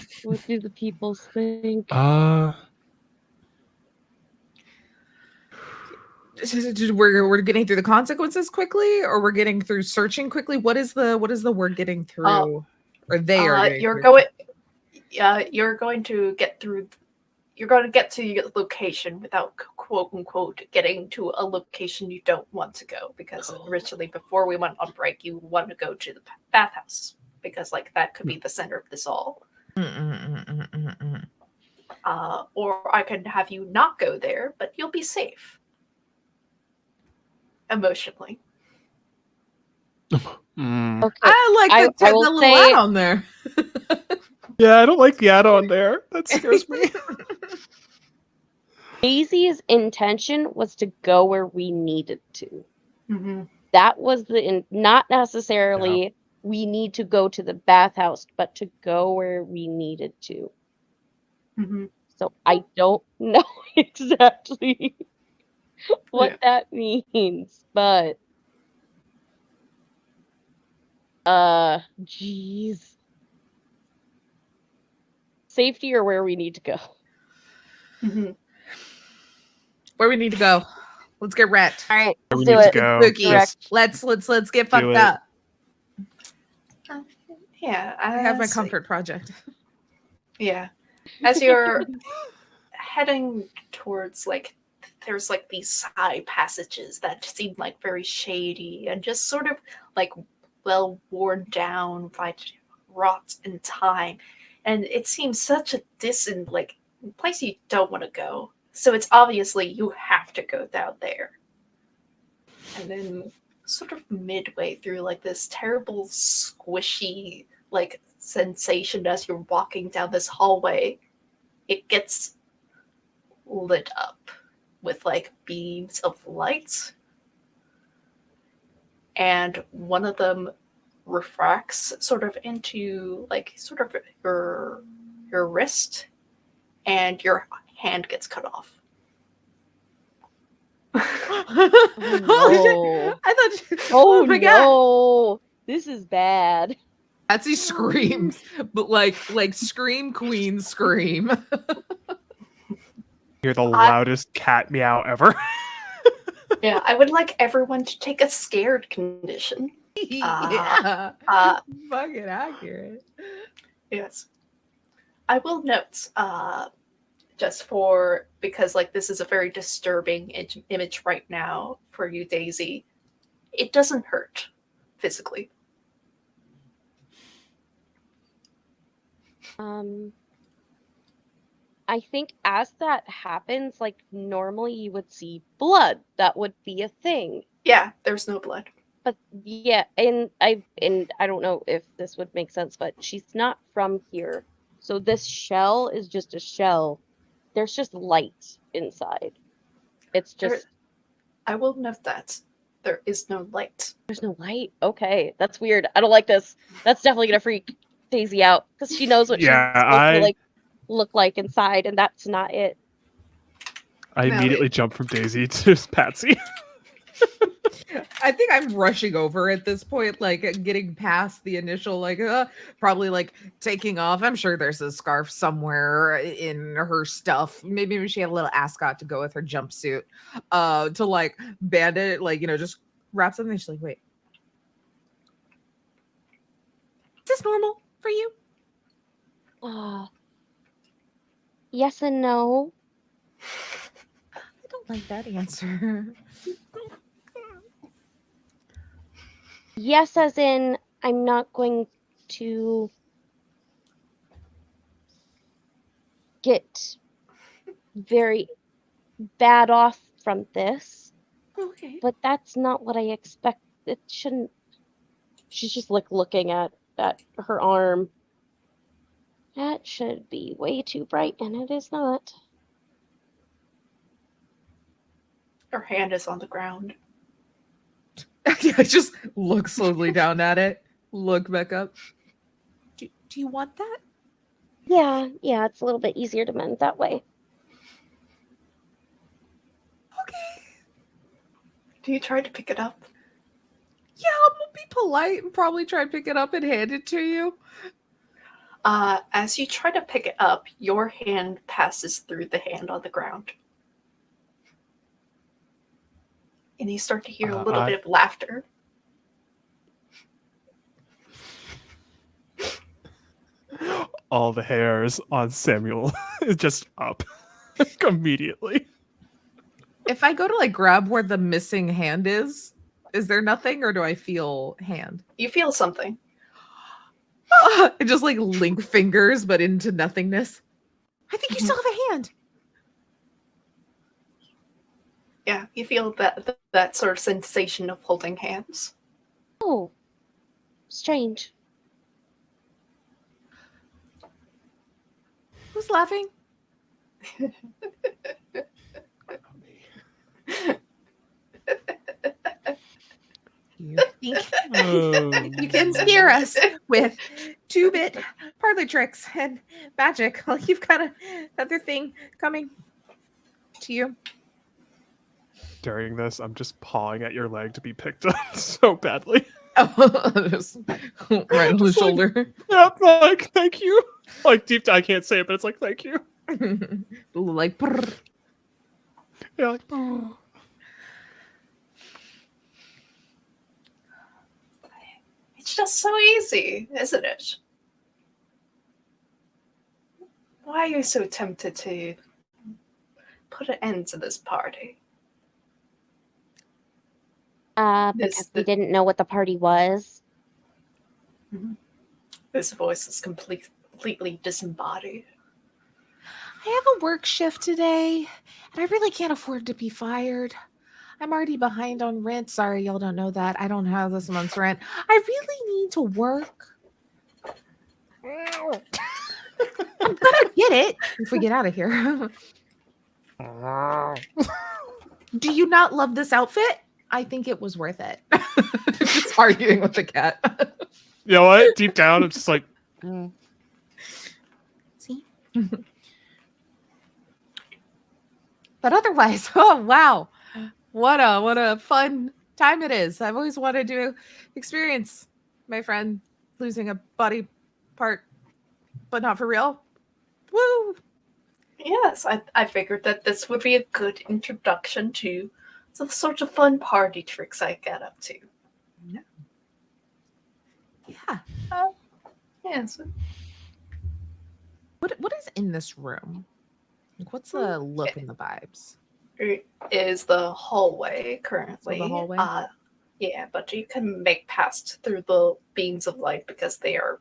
do the people think? We're getting through the consequences quickly, or we're getting through searching quickly. What is the we're getting through, or they are getting You're through? you're going to get through. You're going to get to your location without quote unquote getting to a location you don't want to go because originally before we went on break you want to go to the bathhouse because like that could be the center of this all. Or I can have you not go there, but you'll be safe emotionally. Okay. I like I will the little say- add on there. Yeah, I don't like the add-on there. That scares me. Daisy's intention was to go where we needed to. Mm-hmm. That was not necessarily we need to go to the bathhouse, but to go where we needed to. Mm-hmm. So I don't know exactly what that means, but geez. Safety or where we need to go. Mm-hmm. Where we need to go. Let's get wrecked. All right, Where we let's do need to it. go. Spooky. Just Let's get fucked it. up. Yeah, I have my comfort project. Yeah, as you're heading towards like there's like these side passages that seem like very shady and just sort of like well worn down by rot and time, and it seems such a distant like place you don't want to go. So it's obviously you have to go down there. And then sort of midway through like this terrible squishy like sensation as you're walking down this hallway, it gets lit up with like beams of light. And one of them refracts sort of into like sort of your wrist and your hand gets cut off. Oh, shit. I thought. Oh my God. no, this is bad. Patsy screams, but like scream queen scream. You're the loudest cat meow ever. Yeah, I would like everyone to take a scared condition. Yeah, fucking accurate. Yes. I will note, just for because like this is a very disturbing image right now for you, Daisy. It doesn't hurt physically. I think as that happens, like normally you would see blood. That would be a thing. Yeah, there's no blood. But yeah, and I don't know if this would make sense, but she's not from here. So this shell is just a shell. There's just light inside. It's just I will note that there is no light. there's no light. Okay, that's weird. I don't like this. That's definitely gonna freak Daisy out because she knows what Yeah, she's supposed to like look like inside, and that's not it. I No, immediately jump from Daisy to Patsy. I think I'm rushing over at this point, like getting past the initial, like, probably like taking off. I'm sure there's a scarf somewhere in her stuff. Maybe she had a little ascot to go with her jumpsuit, to like bandit, like, just wrap something. She's like, wait, is this normal for you? Yes and no. I don't like that answer. Yes, as in I'm not going to get very bad off from this, Okay. but that's not what I expect. It shouldn't. She's just like looking at her arm. That should be way too bright, and it is not. Her hand is on the ground. I just look slowly down at it, look back up. Do you want that? Yeah, it's a little bit easier to mend that way. Okay. Do you try to pick it up? Yeah, I'm gonna be polite and probably try to pick it up and hand it to you. As you try to pick it up, your hand passes through the hand on the ground. And you start to hear a little bit of laughter. All the hairs on Samuel is just up immediately. If I go to like grab where the missing hand is there nothing, or do I feel hand? You feel something. I just like link fingers, but into nothingness. I think you still have a hand. Yeah, you feel that sort of sensation of holding hands. Oh, strange. Who's laughing? You think you can scare us with 2-bit parlor tricks and magic? Well, you've got another thing coming to you. During this, I'm just pawing at your leg to be picked up so badly. Oh, just right on the shoulder. Yeah, like, thank you. Like, deep down, I can't say it, but it's like, thank you. Like, brrr. Yeah, like, oh. It's just so easy, isn't it? Why are you so tempted to put an end to this party? Because we didn't know what the party was. This voice is completely disembodied. I have a work shift today, and I really can't afford to be fired. I'm already behind on rent. Sorry, y'all don't know that. I don't have this month's rent. I really need to work. I'm gonna get it if we get out of here. Do you not love this outfit? I think it was worth it. Just arguing with the cat. You know what? Deep down, I'm just like, See? But otherwise, oh wow. What a fun time it is. I've always wanted to experience my friend losing a body part, but not for real. Woo! Yes, I figured that this would be a good introduction to the sort of fun party tricks I get up to. Yeah. Yes. what is in this room? Like, what's the look and the vibes? It is the hallway currently. So the hallway? Yeah, but you can make past through the beams of light because they are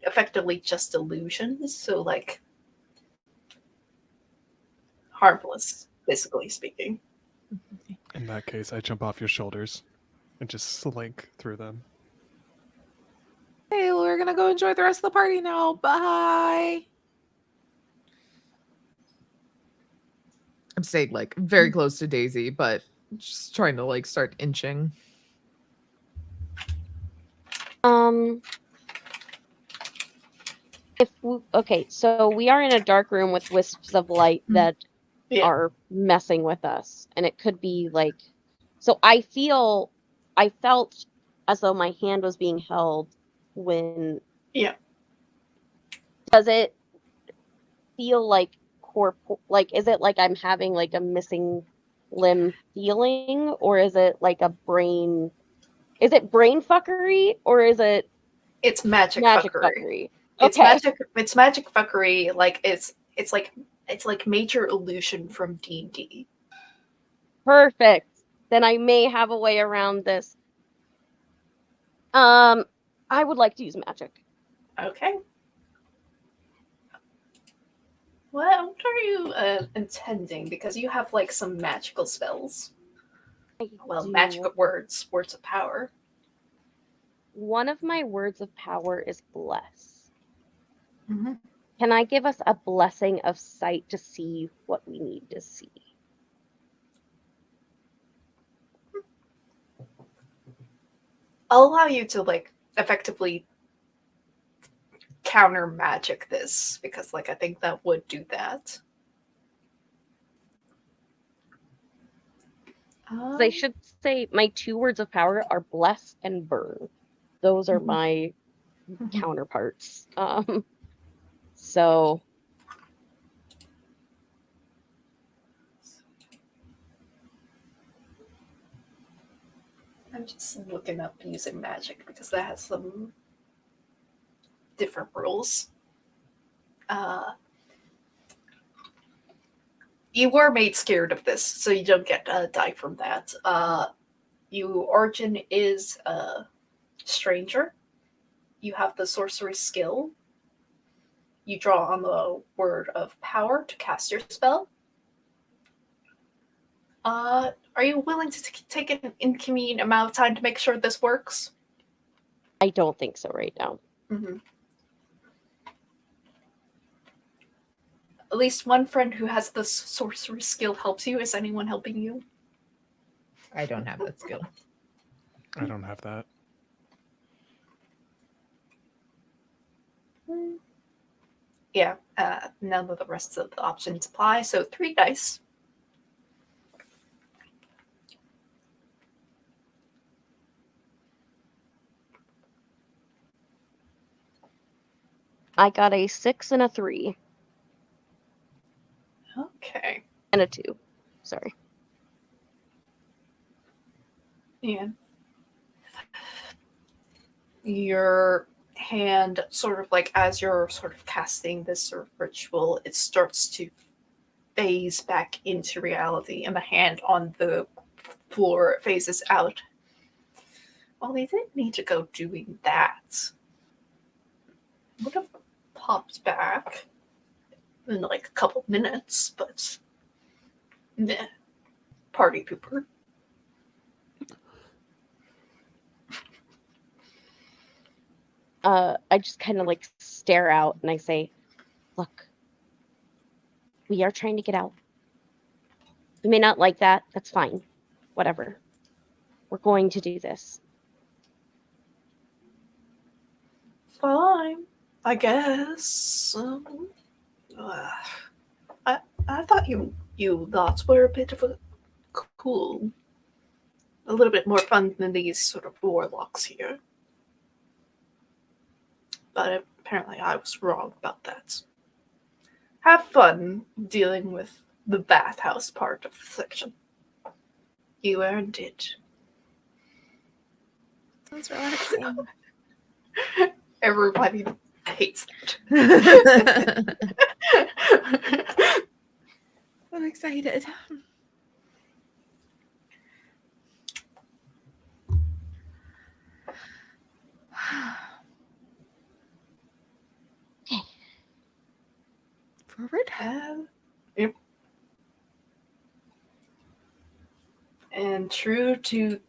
effectively just illusions. So, like, harmless, physically speaking. In that case, I jump off your shoulders and just slink through them. Hey, we're gonna go enjoy the rest of the party now. Bye. I'm staying like very close to Daisy, but just trying to like start inching. Okay, so we are in a dark room with wisps of light that Yeah. are messing with us, and it could be like, so I felt as though my hand was being held when. Yeah. Does it feel like like, is it like I'm having like a missing limb feeling, or is it like is it brain fuckery, or is it It's magic fuckery. fuckery? It's Okay. It's magic fuckery. Like it's like major illusion from D&D. Perfect. Then I may have a way around this. I would like to use magic. Okay. What are you intending? Because you have like some magical spells. Well, magical words of power. One of my words of power is bless. Mm-hmm. Can I give us a blessing of sight to see what we need to see? I'll allow you to like effectively counter magic this because like I think that would do that. I should say my 2 words of power are bless and burn. Those are my counterparts. So I'm just looking up using magic because that has some different rules. You were made scared of this, so you don't get a die from that. Your origin is a stranger. You have the sorcery skill. You draw on the word of power to cast your spell. Are you willing to take an inconvenient amount of time to make sure this works? I don't think so right now. Mm-hmm. At least one friend who has the sorcery skill helps you. Is anyone helping you? I don't have that skill. I don't have that. Yeah, none of the rest of the options apply. So 3 dice. I got a 6 and a 3. Okay. And a 2. Sorry. Yeah. Your hand sort of like as you're sort of casting this sort of ritual, it starts to phase back into reality and the hand on the floor phases out. Well, they didn't need to go doing that. Would have popped back in like a couple minutes, but meh. Party pooper. I just kind of like stare out and I say, look, we are trying to get out. You may not like that. That's fine. Whatever. We're going to do this. Fine, I guess. I thought you lots were a bit of a cool, a little bit more fun than these sort of warlocks here. But apparently I was wrong about that. Have fun dealing with the bathhouse part of the section. You earned it. Sounds relaxing. Everybody hates that. I'm excited. Forward. Yep. And true to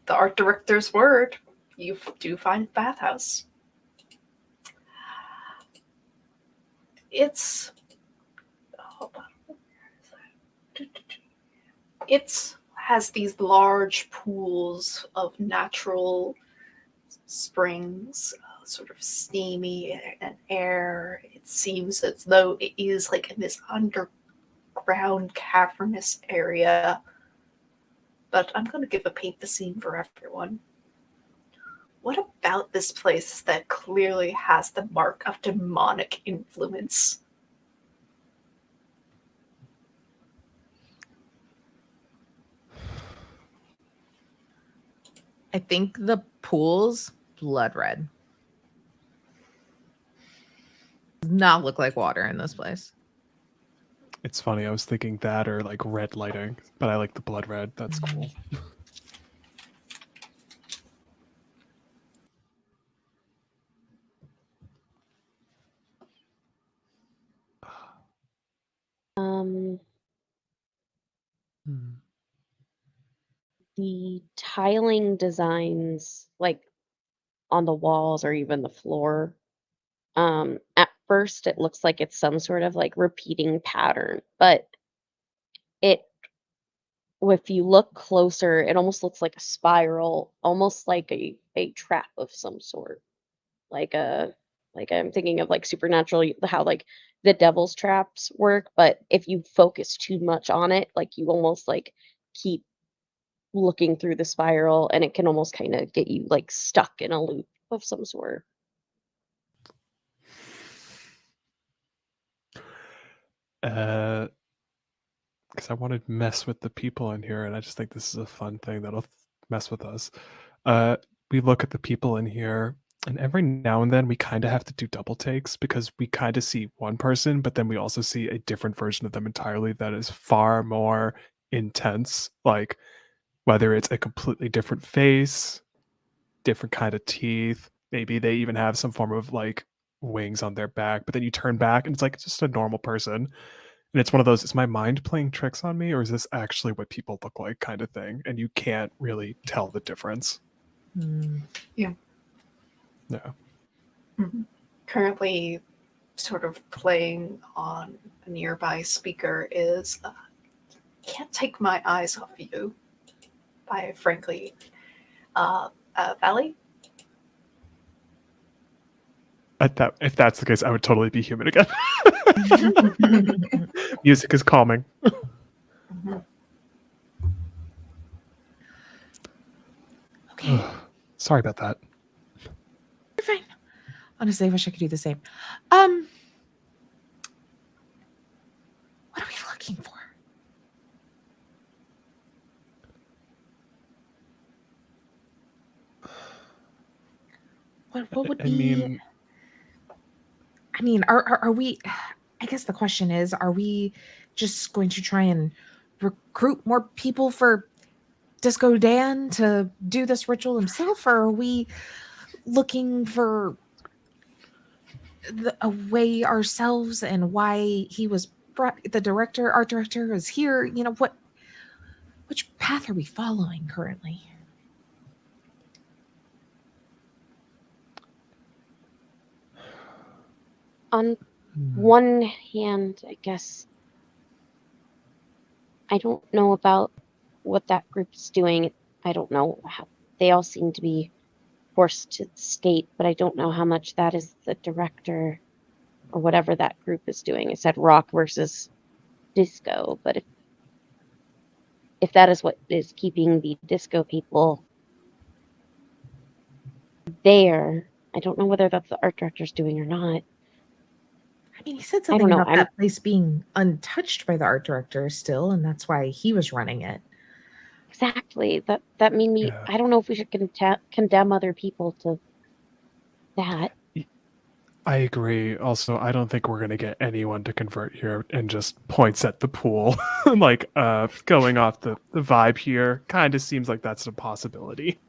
the art director's word, you do find bathhouse. It's it has these large pools of natural springs, sort of steamy and air. It seems as though it is like in this underground cavernous area. But I'm going to give a paint the scene for everyone. What about this place that clearly has the mark of demonic influence? I think the pool's blood red. Does not look like water in this place. It's funny. I was thinking that or like red lighting, but I like the blood red. That's cool. The tiling designs, like on the walls or even the floor, at first it looks like it's some sort of like repeating pattern, but it, if you look closer, it almost looks like a spiral, almost like a trap of some sort, like I'm thinking of like Supernatural, how like the devil's traps work, but if you focus too much on it, like you almost like keep looking through the spiral, and it can almost kind of get you like stuck in a loop of some sort. Because I want to mess with the people in here, and I just think this is a fun thing that'll mess with us. We look at the people in here, and every now and then we kind of have to do double takes because we kind of see one person, but then we also see a different version of them entirely that is far more intense. Like whether it's a completely different face, different kind of teeth, maybe they even have some form of like wings on their back, but then you turn back and it's like just a normal person. And it's one of those, is my mind playing tricks on me, or is this actually what people look like kind of thing? And you can't really tell the difference. Yeah. Yeah. Mm-hmm. Currently, sort of playing on a nearby speaker is Can't Take My Eyes Off You by, frankly, Valley. If that's the case, I would totally be human again. Music is calming. Mm-hmm. Okay. Sorry about that. You're fine. Honestly, I wish I could do the same. What are we looking for? What would be? I mean, are we? I guess the question is, are we just going to try and recruit more people for Disco Dan to do this ritual himself, or are we looking for a way ourselves and why he was brought? The art director is here. You know which path are we following currently? On one hand, I guess I don't know about what that group is doing. I don't know how they all seem to be forced to skate, but I don't know how much that is the director or whatever that group is doing. It said rock versus disco, but if that is what is keeping the disco people there, I don't know whether that's the art director's doing or not. I mean, he said I don't something know. about that place being untouched by the art director still, and that's why he was running it. Exactly. That made me. I don't know if we should condemn other people to that. I agree. Also, I don't think we're gonna get anyone to convert here and just points at the pool. Like, going off the vibe here, kind of seems like that's a possibility.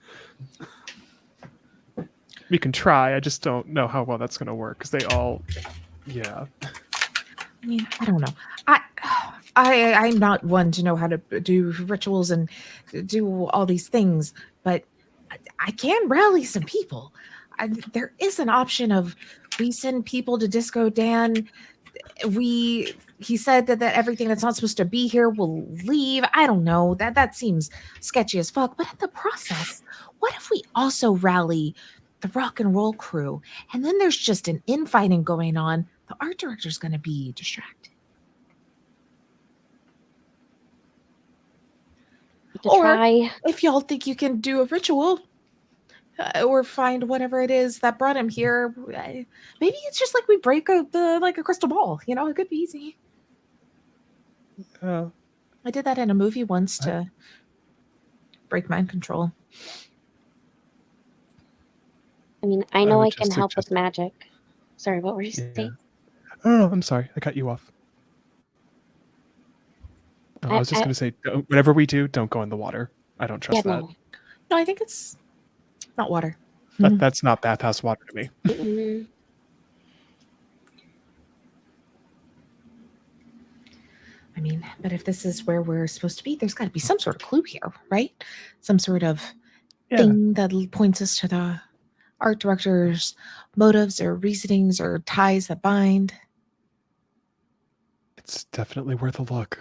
We can try. I just don't know how well that's gonna work because they all, yeah. I mean, I don't know. I'm not one to know how to do rituals and do all these things, but I can rally some people. There is an option of we send people to Disco Dan. He said that everything that's not supposed to be here will leave. I don't know. That seems sketchy as fuck. But in the process, what if we also rally the rock and roll crew, and then there's just an infighting going on? The art director's going to be distracted. To Or try. if y'all think you can do a ritual or find whatever it is that brought him here, maybe it's just like we break a crystal ball. You know, it could be easy. I did that in a movie once to break mind control. I mean, I know I would can just help with suggest- magic. Sorry, what were you Yeah. saying? Oh, I'm sorry. I cut you off. No, I was just I- going to say, whatever we do, don't go in the water. I don't trust that. No. No, I think it's not water. That's not bathhouse water to me. Mm-mm. I mean, but if this is where we're supposed to be, there's got to be some sort of clue here, right? Some sort of thing that points us to the art director's motives or reasonings or ties that bind. It's definitely worth a look.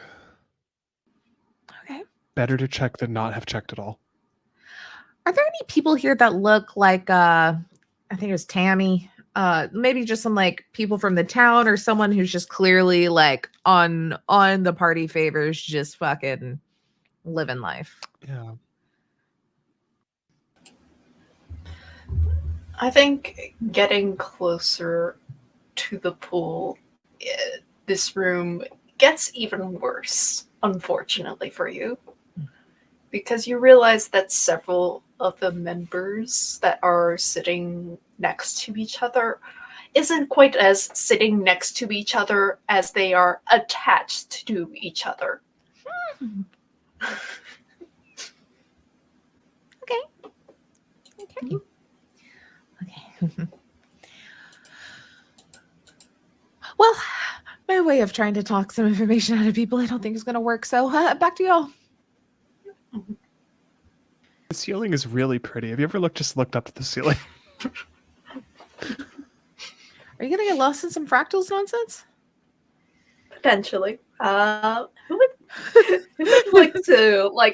Okay. Better to check than not have checked at all. Are there any people here that look like I think it was Tammy? Maybe just some like people from the town or someone who's just clearly like on the party favors, just fucking living life. Yeah. I think getting closer to the pool, this room gets even worse, unfortunately for you. Because you realize that several of the members that are sitting next to each other isn't quite as sitting next to each other as they are attached to each other. Okay. Well, my way of trying to talk some information out of people I don't think is going to work. So back to y'all. The ceiling is really pretty. Have you ever looked up at the ceiling? Are you going to get lost in some fractals nonsense? Potentially. Who would like to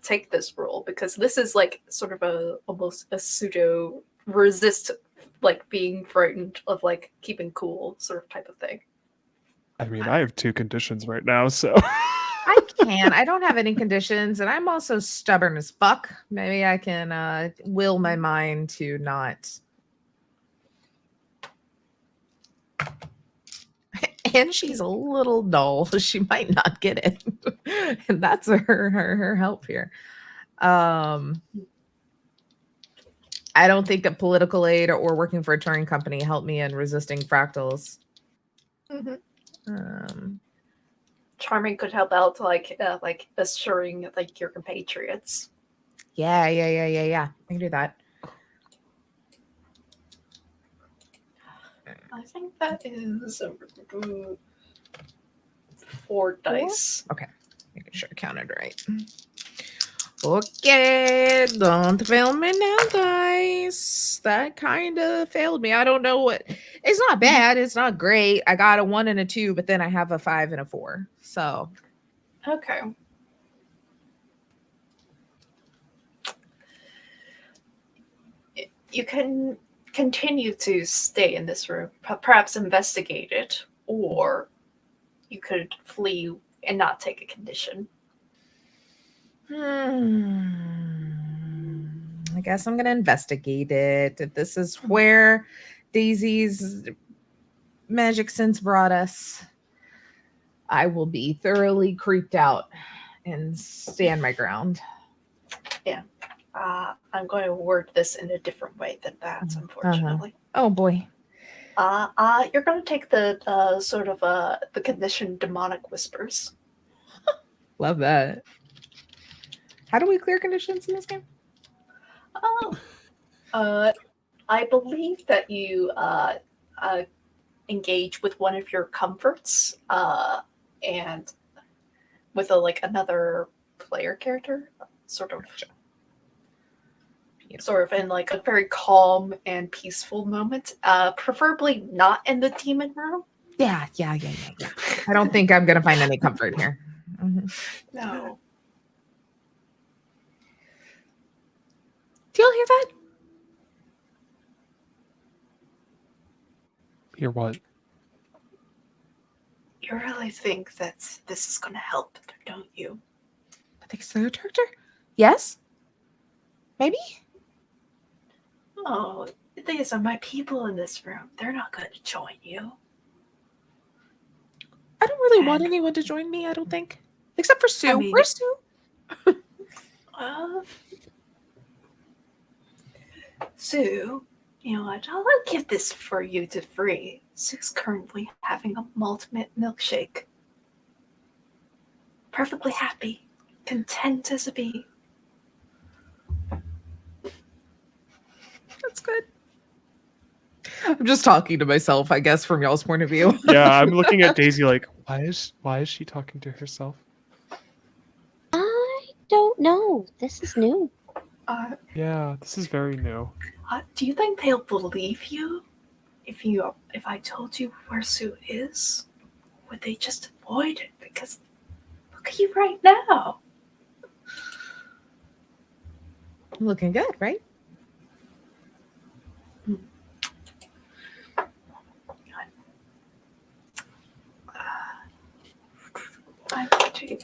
take this role? Because this is like sort of almost a pseudo resist, like being frightened of like keeping cool sort of type of thing. I mean, I have 2 conditions right now, so. I can. I don't have any conditions, and I'm also stubborn as fuck. Maybe I can will my mind to not. And she's a little dull. She might not get it. And that's her help here. I don't think that political aid or working for a touring company helped me in resisting fractals. Mm-hmm. Charming could help out, like assuring like your compatriots. Yeah. I can do that. I think that is 4 dice. Okay, making sure I counted right. Okay, don't fail me now, guys. That kind of failed me. I don't know what. It's not bad. It's not great. I got a 1 and a 2, but then I have a 5 and a 4. So Okay. You can continue to stay in this room, perhaps investigate it, or you could flee and not take a condition. I guess I'm gonna investigate it. If this is where Daisy's magic sense brought us, I will be thoroughly creeped out and stand my ground. Yeah. I'm going to word this in a different way than that, unfortunately. Oh boy. You're going to take the sort of the condition demonic whispers. Love that. How do we clear conditions in this game? I believe that you engage with one of your comforts, and with another player character, sort of in like a very calm and peaceful moment. Preferably not in the demon room. Yeah. I don't think I'm gonna find any comfort here. No. Do y'all hear that? Hear what? You really think that this is going to help, don't you? I think it's the character. Yes. Maybe. Oh, these are my people in this room. They're not going to join you. I don't really want anyone to join me. I don't think, except for Sue. I mean- Where's Sue? Sue, you know what? I'll give this for you to free. Sue's currently having a malt milkshake. Perfectly happy, content as a bee. That's good. I'm just talking to myself, I guess, from y'all's point of view. Yeah, I'm looking at Daisy like, why is she talking to herself? I don't know. This is new. Yeah, this is very new. Do you think they'll believe you if I told you where Sue is? Would they just avoid it? Because look at you right now. Looking good, right? I'm watching.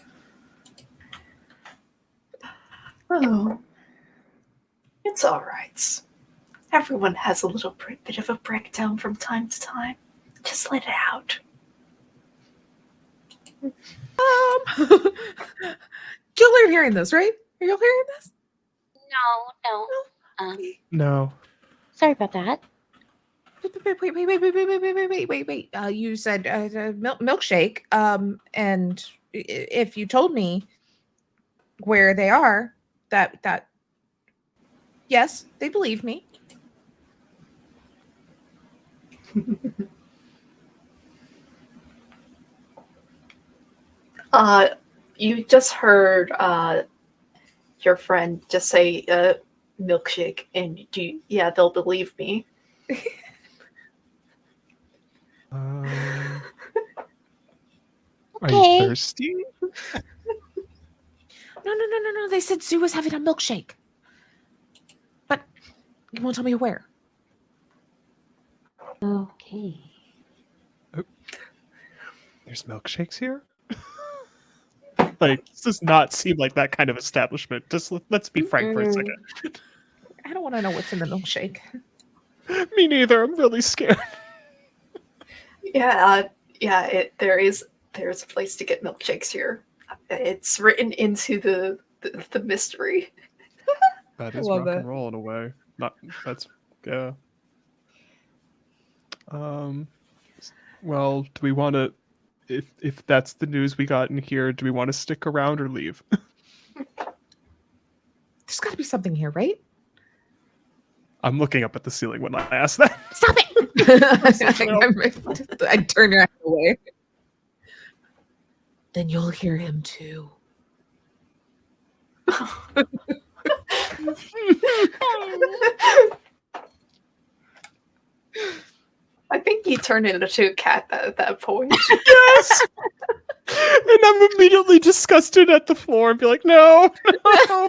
Oh, it's all right. Everyone has a little bit of a breakdown from time to time. Just let it out. Y'all are hearing this, right? Are y'all hearing this? No. No. Sorry about that. Wait. You said milkshake. And if you told me where they are, that yes, they believe me. You just heard your friend just say milkshake, and yeah, they'll believe me. Are Okay. you thirsty? No. They said Sue was having a milkshake. But you won't tell me where. Okay. There's milkshakes here? Like, this does not seem like that kind of establishment. Just let's be frank for a second. I don't want to know what's in the milkshake. Me neither. I'm really scared. There's a place to get milkshakes here. It's written into the mystery. That is love rock that. and roll in a way. Yeah. Well, do we want to? If that's the news we got in here, do we want to stick around or leave? There's got to be something here, right? I'm looking up at the ceiling when I ask that. Stop it! I turn your head away. Then you'll hear him too. I think you turn into a cat at that point. Yes. And I'm immediately disgusted at the floor and be like, no,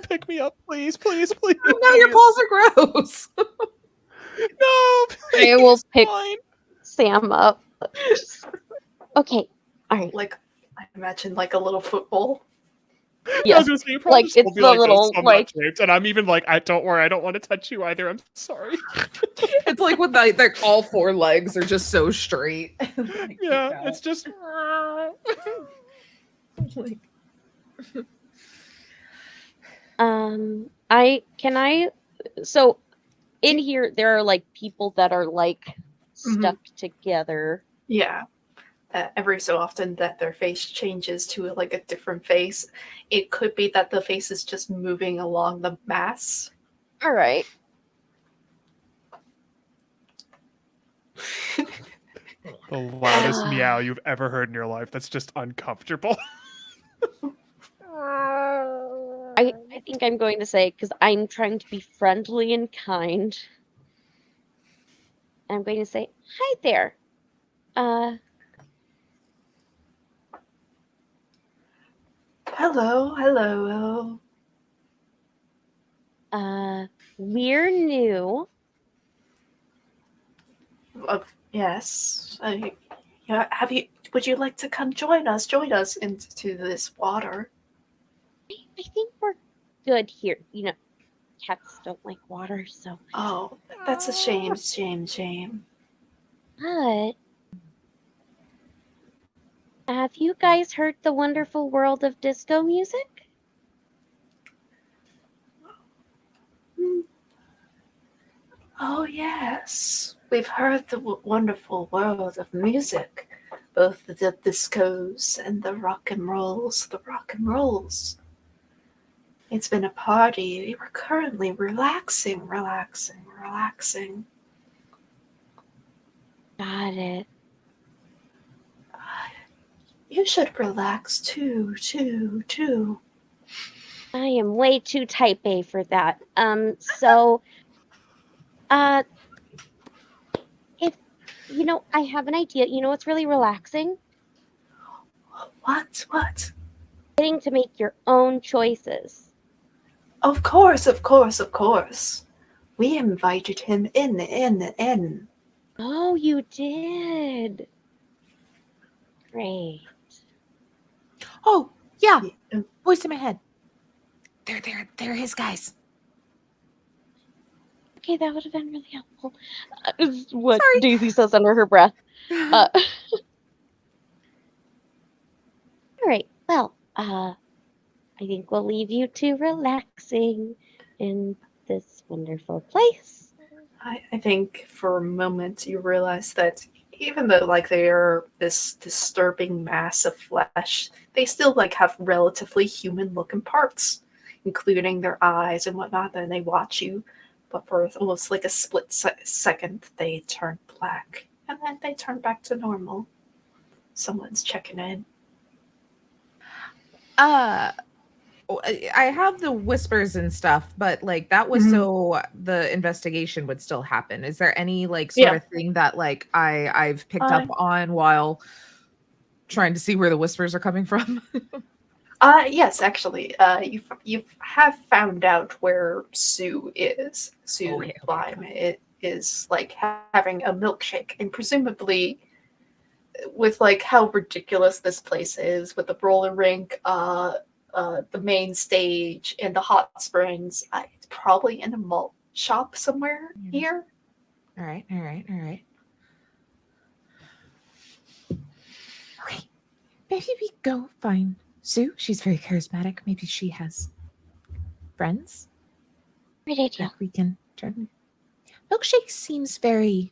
pick me up, please. No, your paws are gross. No, I will pick fine. Sam up. Okay. All right. Like, I imagine like a little football. I Yes. was gonna say, you probably Like, just will it's be the like this, little, I'm like- not shaped, and I'm even like, don't worry, I don't want to touch you either. I'm sorry. It's like with like all four legs are just so straight. Like, Yeah, it's just. like, So in here there are like people that are like Mhm. stuck together. Yeah. Every so often that their face changes to like a different face. It could be that the face is just moving along the mass. All right. The loudest meow you've ever heard in your life. That's just uncomfortable. I think I'm going to say, because I'm trying to be friendly and kind, I'm going to say, hi there. Hello, hello. We're new. Yes. Yeah, would you like to come join us into this water? I think we're good here. You know, cats don't like water, so. Oh, that's a shame. But have you guys heard the wonderful world of disco music? Oh, yes. We've heard the wonderful world of music, both the discos and the rock and rolls. It's been a party. We're currently relaxing. Got it. You should relax too. I am way too type A for that. So, if, I have an idea. You know what's really relaxing? What? Getting to make your own choices. Of course. We invited him in. Oh, you did. Great. Oh, yeah. Yeah. Voice in my head. They're his guys. Okay, that would have been really helpful. Is what Sorry. Daisy says under her breath. All right. Well, I think we'll leave you to relaxing in this wonderful place. I think for a moment you realize that even though like they are this disturbing mass of flesh, they still like have relatively human looking parts, including their eyes and whatnot. And they watch you, but for almost like a split second, they turn black and then they turn back to normal. Someone's checking in. I have the whispers and stuff, but like that was so the investigation would still happen. Is there any like sort of thing that like I've picked up on while trying to see where the whispers are coming from? Yes, actually, you have found out where Sue is. Sue Okay. Lime. It is like having a milkshake, and presumably, with like how ridiculous this place is, with the roller rink, the main stage, and the hot springs, it's probably in a malt shop somewhere here. All right. Okay, maybe we go find Sue. She's very charismatic. Maybe she has friends Great idea. that we can turn. Milkshake seems very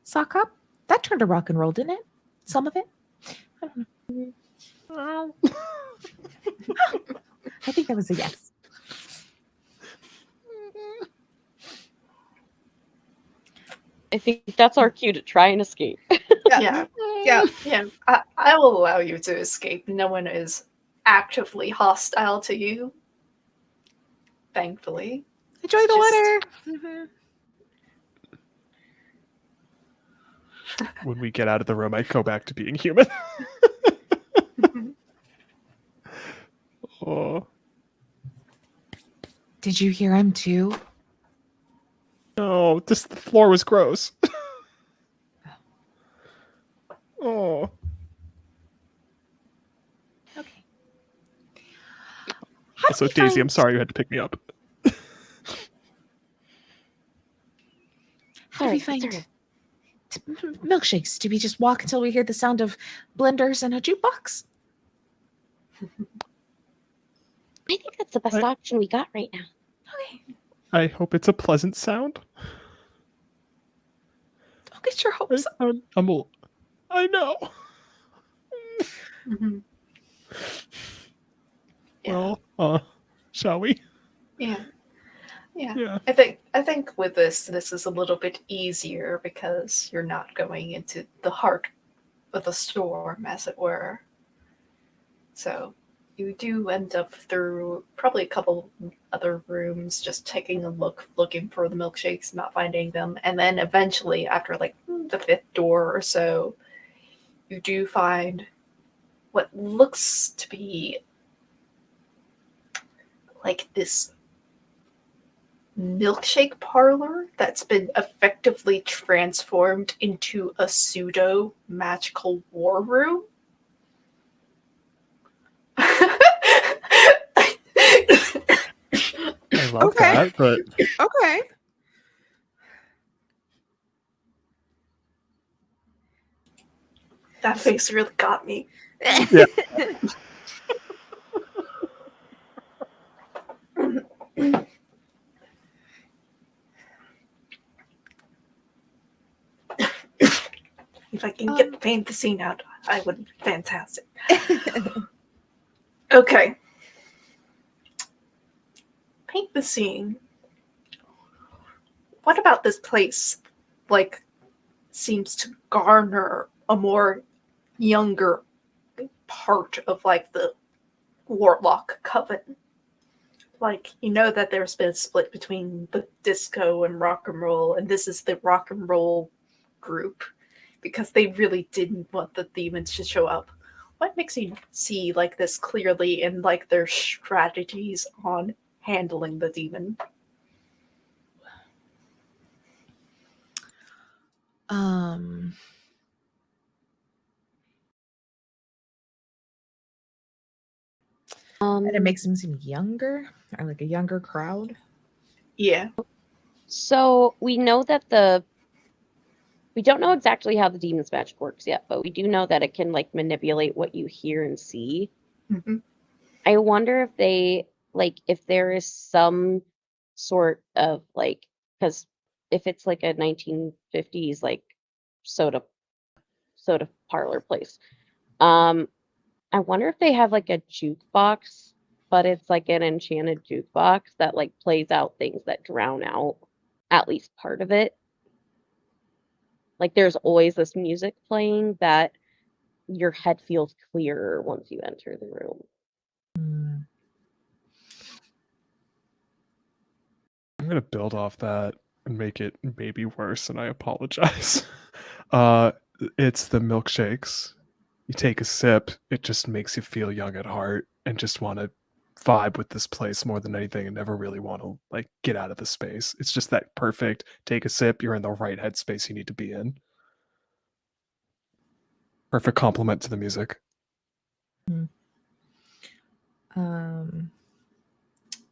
sock up. That turned to rock and roll, didn't it? Some of it. I don't know. I think that was a yes. I think that's our cue to try and escape. Yeah. I will allow you to escape. No one is actively hostile to you. Thankfully. Enjoy the water. When we get out of the room, I go back to being human. Oh. Did you hear him too? No, the floor was gross. Oh. Okay. Also, Daisy, I'm sorry you had to pick me up. How do we find milkshakes? Do we just walk until we hear the sound of blenders and a jukebox? I think that's the best option we got right now. I hope it's a pleasant sound. Don't get your hopes up. I know. Mm-hmm. Yeah. Well, shall we? Yeah. Yeah. Yeah. I think with this is a little bit easier because you're not going into the heart of the storm, as it were. So you do end up through probably a couple other rooms, just taking a look, looking for the milkshakes, not finding them, and then eventually, after like the fifth door or so, you do find what looks to be like this milkshake parlor that's been effectively transformed into a pseudo magical war room. I love Okay. that, but Okay. That face really got me. Yeah. If I can get the paint the scene out, I would be fantastic. Okay. Paint the scene. What about this place, like, seems to garner a more younger part of, like, the Warlock Coven? Like, you know that there's been a split between the disco and rock and roll, and this is the rock and roll group because they really didn't want the demons to show up. What makes you see like this clearly in like their strategies on handling the demon? Um, and it makes them seem younger, or like a younger crowd. Yeah. So we know that we don't know exactly how the demon's magic works yet, but we do know that it can like manipulate what you hear and see. Mm-hmm. I wonder if they like if there is some sort of like because if it's like a 1950s like soda parlor place, um, I wonder if they have like a jukebox, but it's like an enchanted jukebox that like plays out things that drown out at least part of it. Like there's always this music playing that your head feels clearer once you enter the room. Hmm. I'm gonna build off that and make it maybe worse, and I apologize. It's the milkshakes. You take a sip, it just makes you feel young at heart and just want to vibe with this place more than anything and never really want to like get out of the space. It's just that perfect. Take a sip, you're in the right headspace you need to be in. Perfect compliment to the music. Um,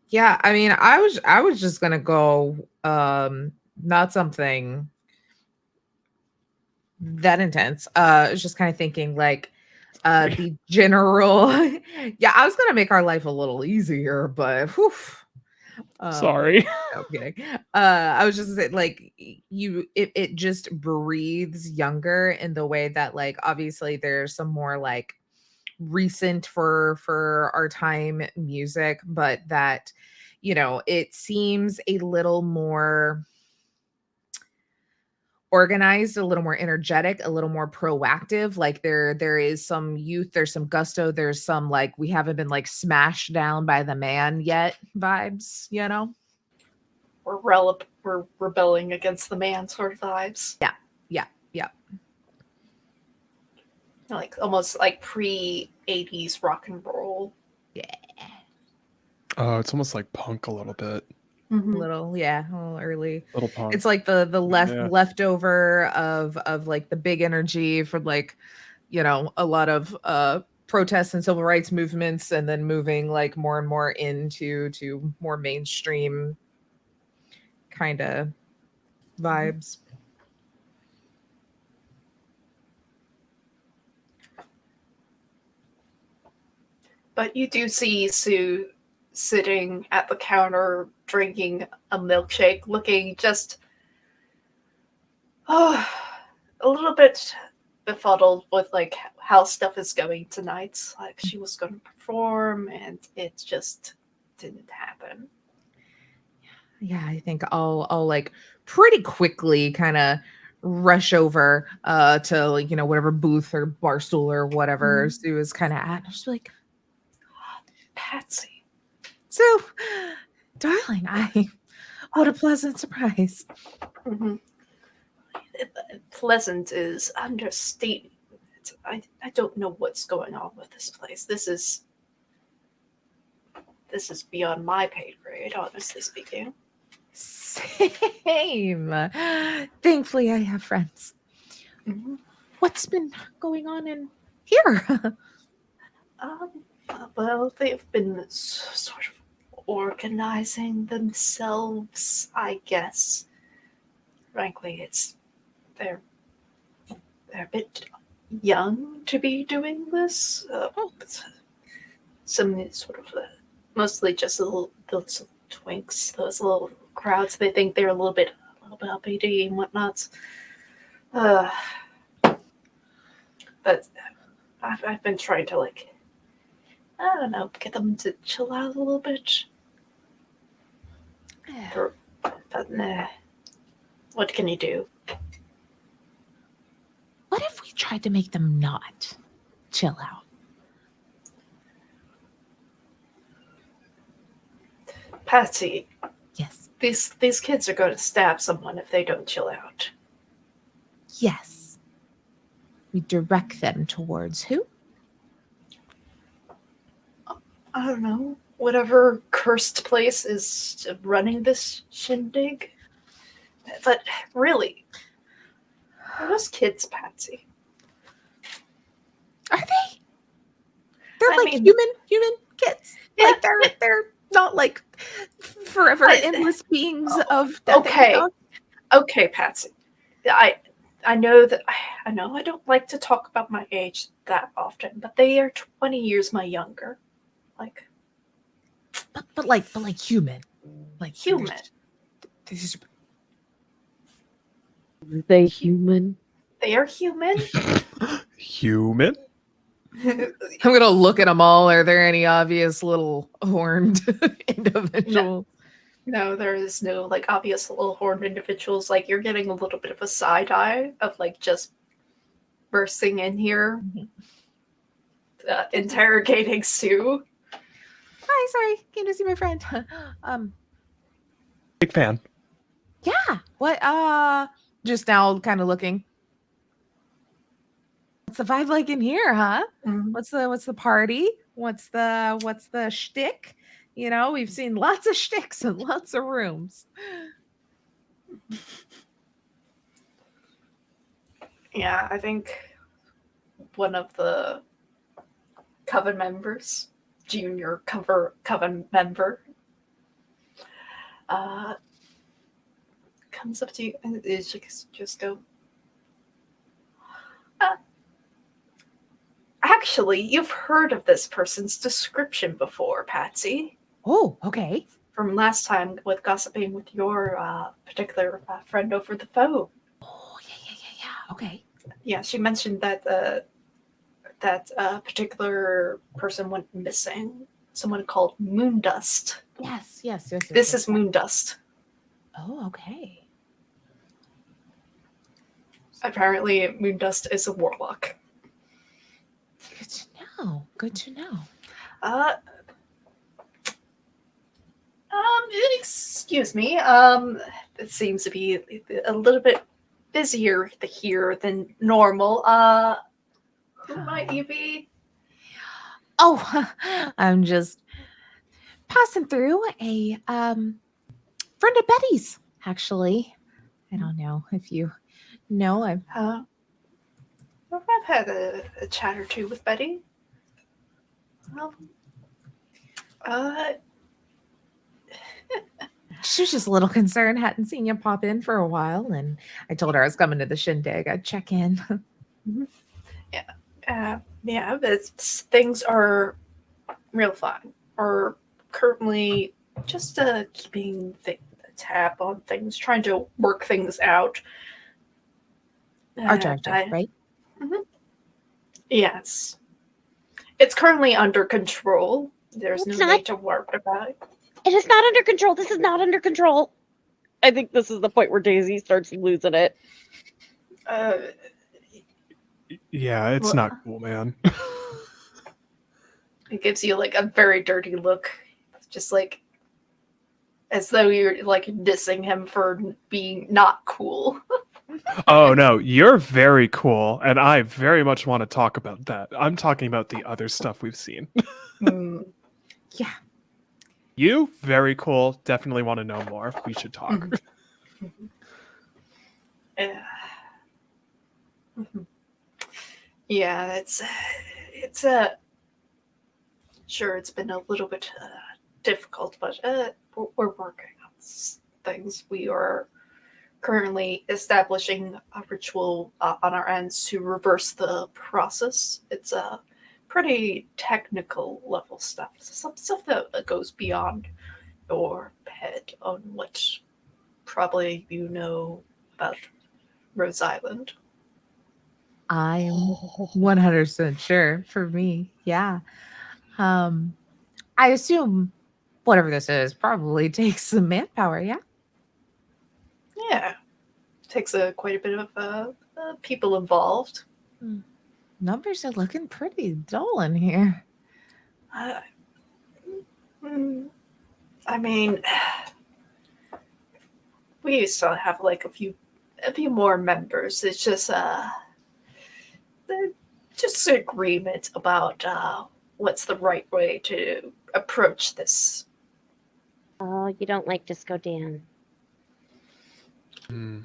yeah, I mean, I was just gonna go not something that intense. I was just kind of thinking like Sorry. the general yeah, I was gonna make our life a little easier, but whew, Sorry. no, I'm kidding. I was just saying, like it just breathes younger in the way that like obviously there's some more like recent for our time music, but that it seems a little more organized, a little more energetic, a little more proactive. Like there is some youth, there's some gusto, there's some like we haven't been like smashed down by the man yet vibes. We're rebelling against the man sort of vibes. Yeah. Like almost like pre-80s rock and roll. Yeah. Oh, it's almost like punk a little bit. Mm-hmm. A little early. Little punk. It's like the Yeah. leftover of like the big energy for like a lot of protests and civil rights movements, and then moving like more and more into to more mainstream kind of vibes. But you do see Sue sitting at the counter drinking a milkshake, looking just a little bit befuddled with like how stuff is going tonight. Like she was going to perform and it just didn't happen. Yeah, I think I'll like pretty quickly kind of rush over to like, whatever booth or bar stool or whatever Sue is kind of at. And just like, Patsy. Sue, darling, what a pleasant surprise. Mm-hmm. Pleasant is understating. I don't know what's going on with this place. This is beyond my pay grade, honestly speaking. Same. Thankfully, I have friends. Mm-hmm. What's been going on in here? Well, they've been sort of organizing themselves, I guess. Frankly, they're a bit young to be doing this. Some sort of mostly just those twinks, those little crowds. They think they're a little bit uppity and whatnot. But I've been trying to I don't know, get them to chill out a little bit. But nah. What can you do? What if we tried to make them not chill out? Patsy, Yes. these kids are going to stab someone if they don't chill out. Yes. We direct them towards who? I don't know. Whatever cursed place is running this shindig. But really, are those kids, Patsy? Are they? They're I like mean- human kids. Yeah. Like they're not like forever endless beings of death. Okay. Okay, Patsy. I know that I know I don't like to talk about my age that often, but they are 20 years my younger. Like But like human. Like human. They're Are they human? They are human. Human? I'm gonna look at them all. Are there any obvious little horned individuals? No, there is no obvious little horned individuals. Like you're getting a little bit of a side eye of just bursting in here, interrogating Sue. Hi, sorry, came to see my friend. Big fan. Yeah. What? Just now, kind of looking. What's the vibe like in here, huh? Mhm. What's the party? What's the shtick? We've seen lots of shticks and lots of rooms. Yeah, I think one of the coven members, junior coven member, comes up to you and is just go, actually, you've heard of this person's description before, Patsy. Oh, okay. From last time with gossiping with your particular friend over the phone. Oh, yeah. Okay. Yeah, she mentioned that that particular person went missing. Someone called Moondust. Yes. This is Moondust. Oh, okay. Apparently, Moondust is a warlock. Good to know. Excuse me. It seems to be a little bit busier here than normal. Who might you be? Oh, I'm just passing through a friend of Betty's, actually. I don't know if you know. I've had a chat or two with Betty. She was just a little concerned, hadn't seen you pop in for a while, and I told her I was coming to the shindig. I'd check in. Yeah, but things are real fine. Or currently just keeping a tab on things, trying to work things out. Our director, I- right? Yes. It's currently under control. There's It's no not. need to worry about it. It is not under control. This is not under control. I think this is the point where Daisy starts losing it. Uh, Yeah, it's Well- not cool, man. it gives you like a very dirty look. Just like as though you're like dissing him for being not cool. Oh no, you're very cool, and I very much want to talk about that. I'm talking about the other stuff we've seen. Hmm. Yeah. You, very cool. Definitely want to know more. We should talk. Mhm. Yeah. Mhm. Yeah, it's a sure it's been a little bit difficult, but we're working on things. We are currently establishing a ritual on our ends to reverse the process. It's a pretty technical level stuff, some stuff that goes beyond your head on what probably you know about Rose Island. I'm 100% sure for me. Yeah. I assume whatever this is probably takes some manpower. Yeah. Yeah, takes quite a bit of people involved. Numbers are looking pretty dull in here. Uh, mm, I mean, we used to have like a few more members. It's just disagreement about what's the right way to approach this. Oh, you don't like Disco Dan. Hmm.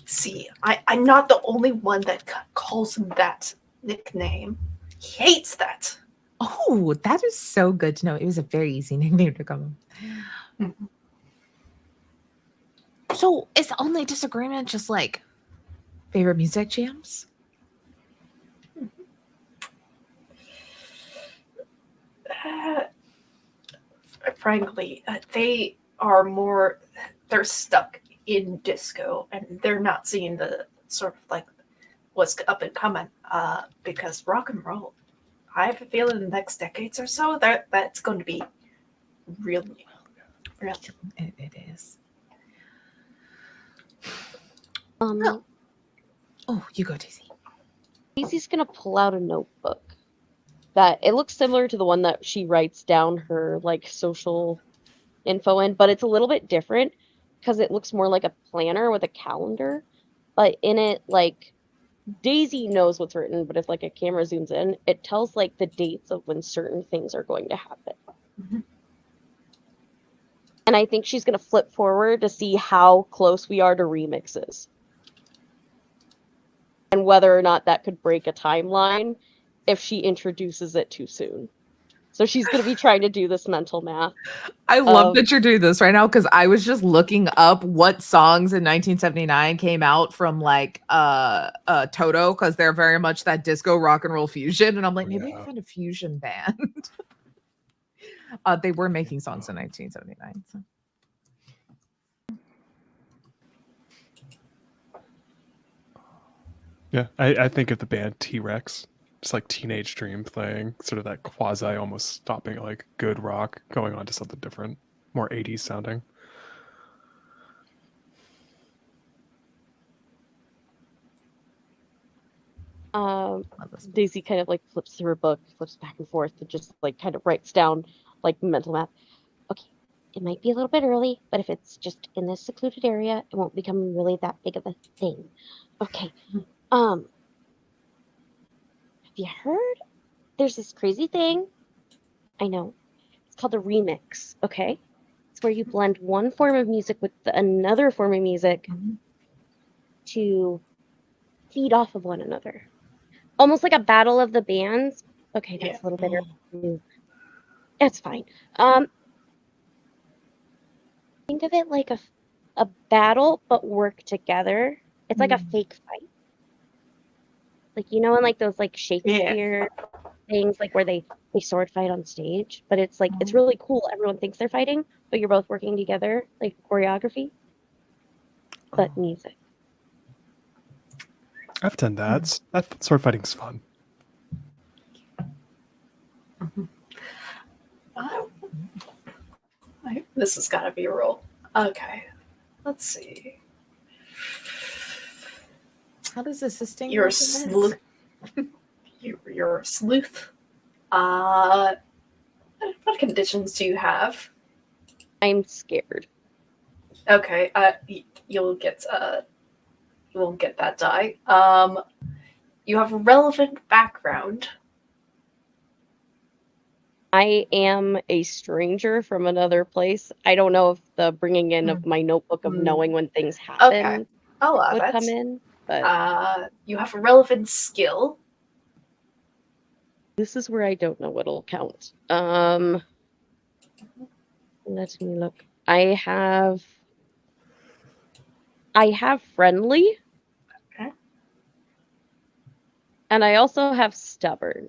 See, I'm not the only one that calls him that nickname. He hates that. Oh, that is so good to know. It was a very easy nickname to come up. Mhm. So is the only disagreement just like favorite music jams? Uh, frankly, they are more, they're stuck in disco and they're not seeing the sort of like what's up and coming because rock and roll, I have a feeling in the next decades or so that's going to be really It is. Um, Oh, you go, Daisy. Daisy's gonna pull out a notebook that it looks similar to the one that she writes down her like social info in, but it's a little bit different because it looks more like a planner with a calendar. But in it, like Daisy knows what's written, but if like a camera zooms in, it tells like the dates of when certain things are going to happen. Mhm. And I think she's gonna flip forward to see how close we are to remixes. And whether or not that could break a timeline if she introduces it too soon. So she's going to be trying to do this mental math. I love Of- that you're doing this right now because I was just looking up what songs in 1979 came out from like Toto because they're very much that disco rock and roll fusion, and I'm like, maybe we Yeah. can find a fusion band. They were making songs in 1979. So. Yeah, I think of the band T-Rex, just like Teenage Dream playing, sort of that quasi almost stopping like good rock, going on to something different, more 80s sounding. Love this. Daisy kind of like flips through her book, flips back and forth, and just like kind of writes down like mental math. Okay, it might be a little bit early, but if it's just in this secluded area, it won't become really that big of a thing. Okay. Have you heard? There's this crazy thing. I know. It's called a remix, okay? It's where you blend one form of music with another form of music Mhm. to feed off of one another. Almost like a battle of the bands. Okay, that's Yeah. a little bit early. That's fine. Um, think of it like a battle, but work together. It's like a fake fight. Like, you know, in like those like Shakespeare things like where they sword fight on stage, but it's like it's really cool. Everyone thinks they're fighting, but you're both working together, like choreography, but music. I've done that. That sword fighting's fun. This has got to be a roll. Okay, let's see. How does assisting? You're a work in this? sleuth. You're a sleuth. What conditions do you have? I'm scared. Okay, you'll get you won't get that die. You have a relevant background. I am a stranger from another place. I don't know if the bringing in of my notebook of knowing when things happen I'll allow would that. come in, but You have a relevant skill. this is where I don't know what'll count. Let me look. I have friendly. Okay. And I also have stubborn.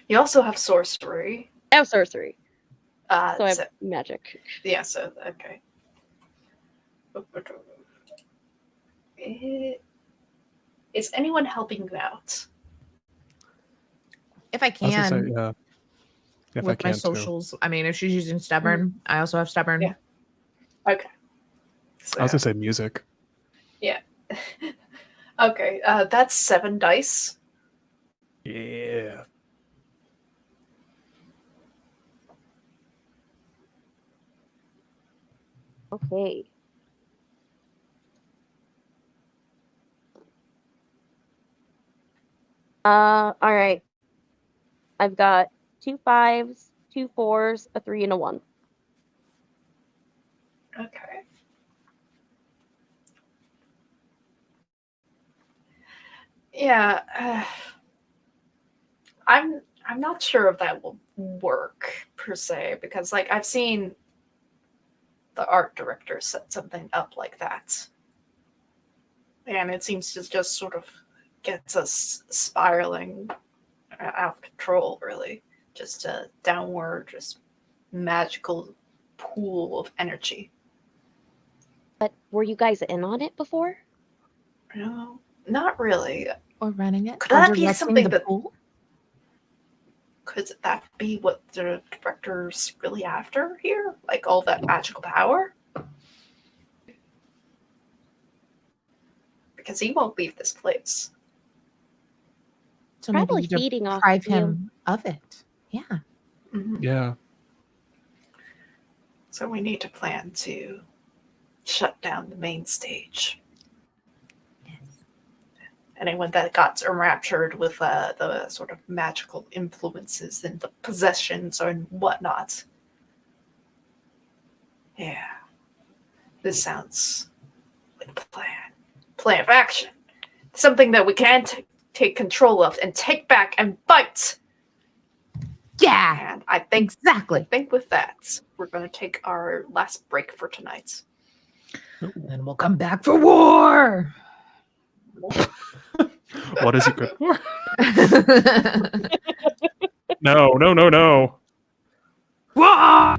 You also have sorcery. I have sorcery. So I have so- magic. yeah, so okay. Is anyone helping you out? If I I was gonna can, say, yeah. If I with my can too. socials. I mean, if she's using stubborn, I also have stubborn. Yeah. Okay. So, I was gonna say music. okay, that's 7 dice. Yeah. Okay. All right. I've got 2 5s, 2 4s, a 3, and a 1. Okay. Yeah, I'm not sure if that will work per se because like I've seen the art director set something up like that, and it seems to just sort of gets us spiraling out of control. Really, just a downward, just magical pool of energy. But were you guys in on it before? No, not really. Or running it. Could Or that be directing something the that- pool? Could that be what the director's really after here? Like all that magical power? Because he won't leave this place. So Probably maybe feeding off deprive of you. him of it. Yeah. Mhm. Yeah. So we need to plan to shut down the main stage. Yes. Anyone that got enraptured with the sort of magical influences and the possessions and whatnot. Yeah. This sounds like a plan. Plan of action. Something that we can take control of and take back and fight. Yeah. And I think Exactly. with that, we're going to take our last break for tonight. Then we'll come back for war. What is it good for? No. War!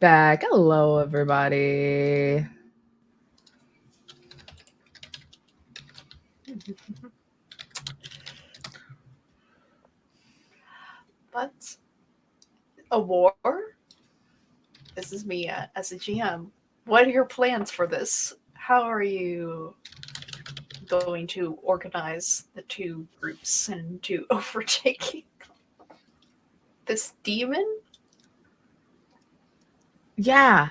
back. Hello, everybody. But a war? This is me as a GM. What are your plans for this? How are you going to organize the two groups into overtaking this demon? Yeah.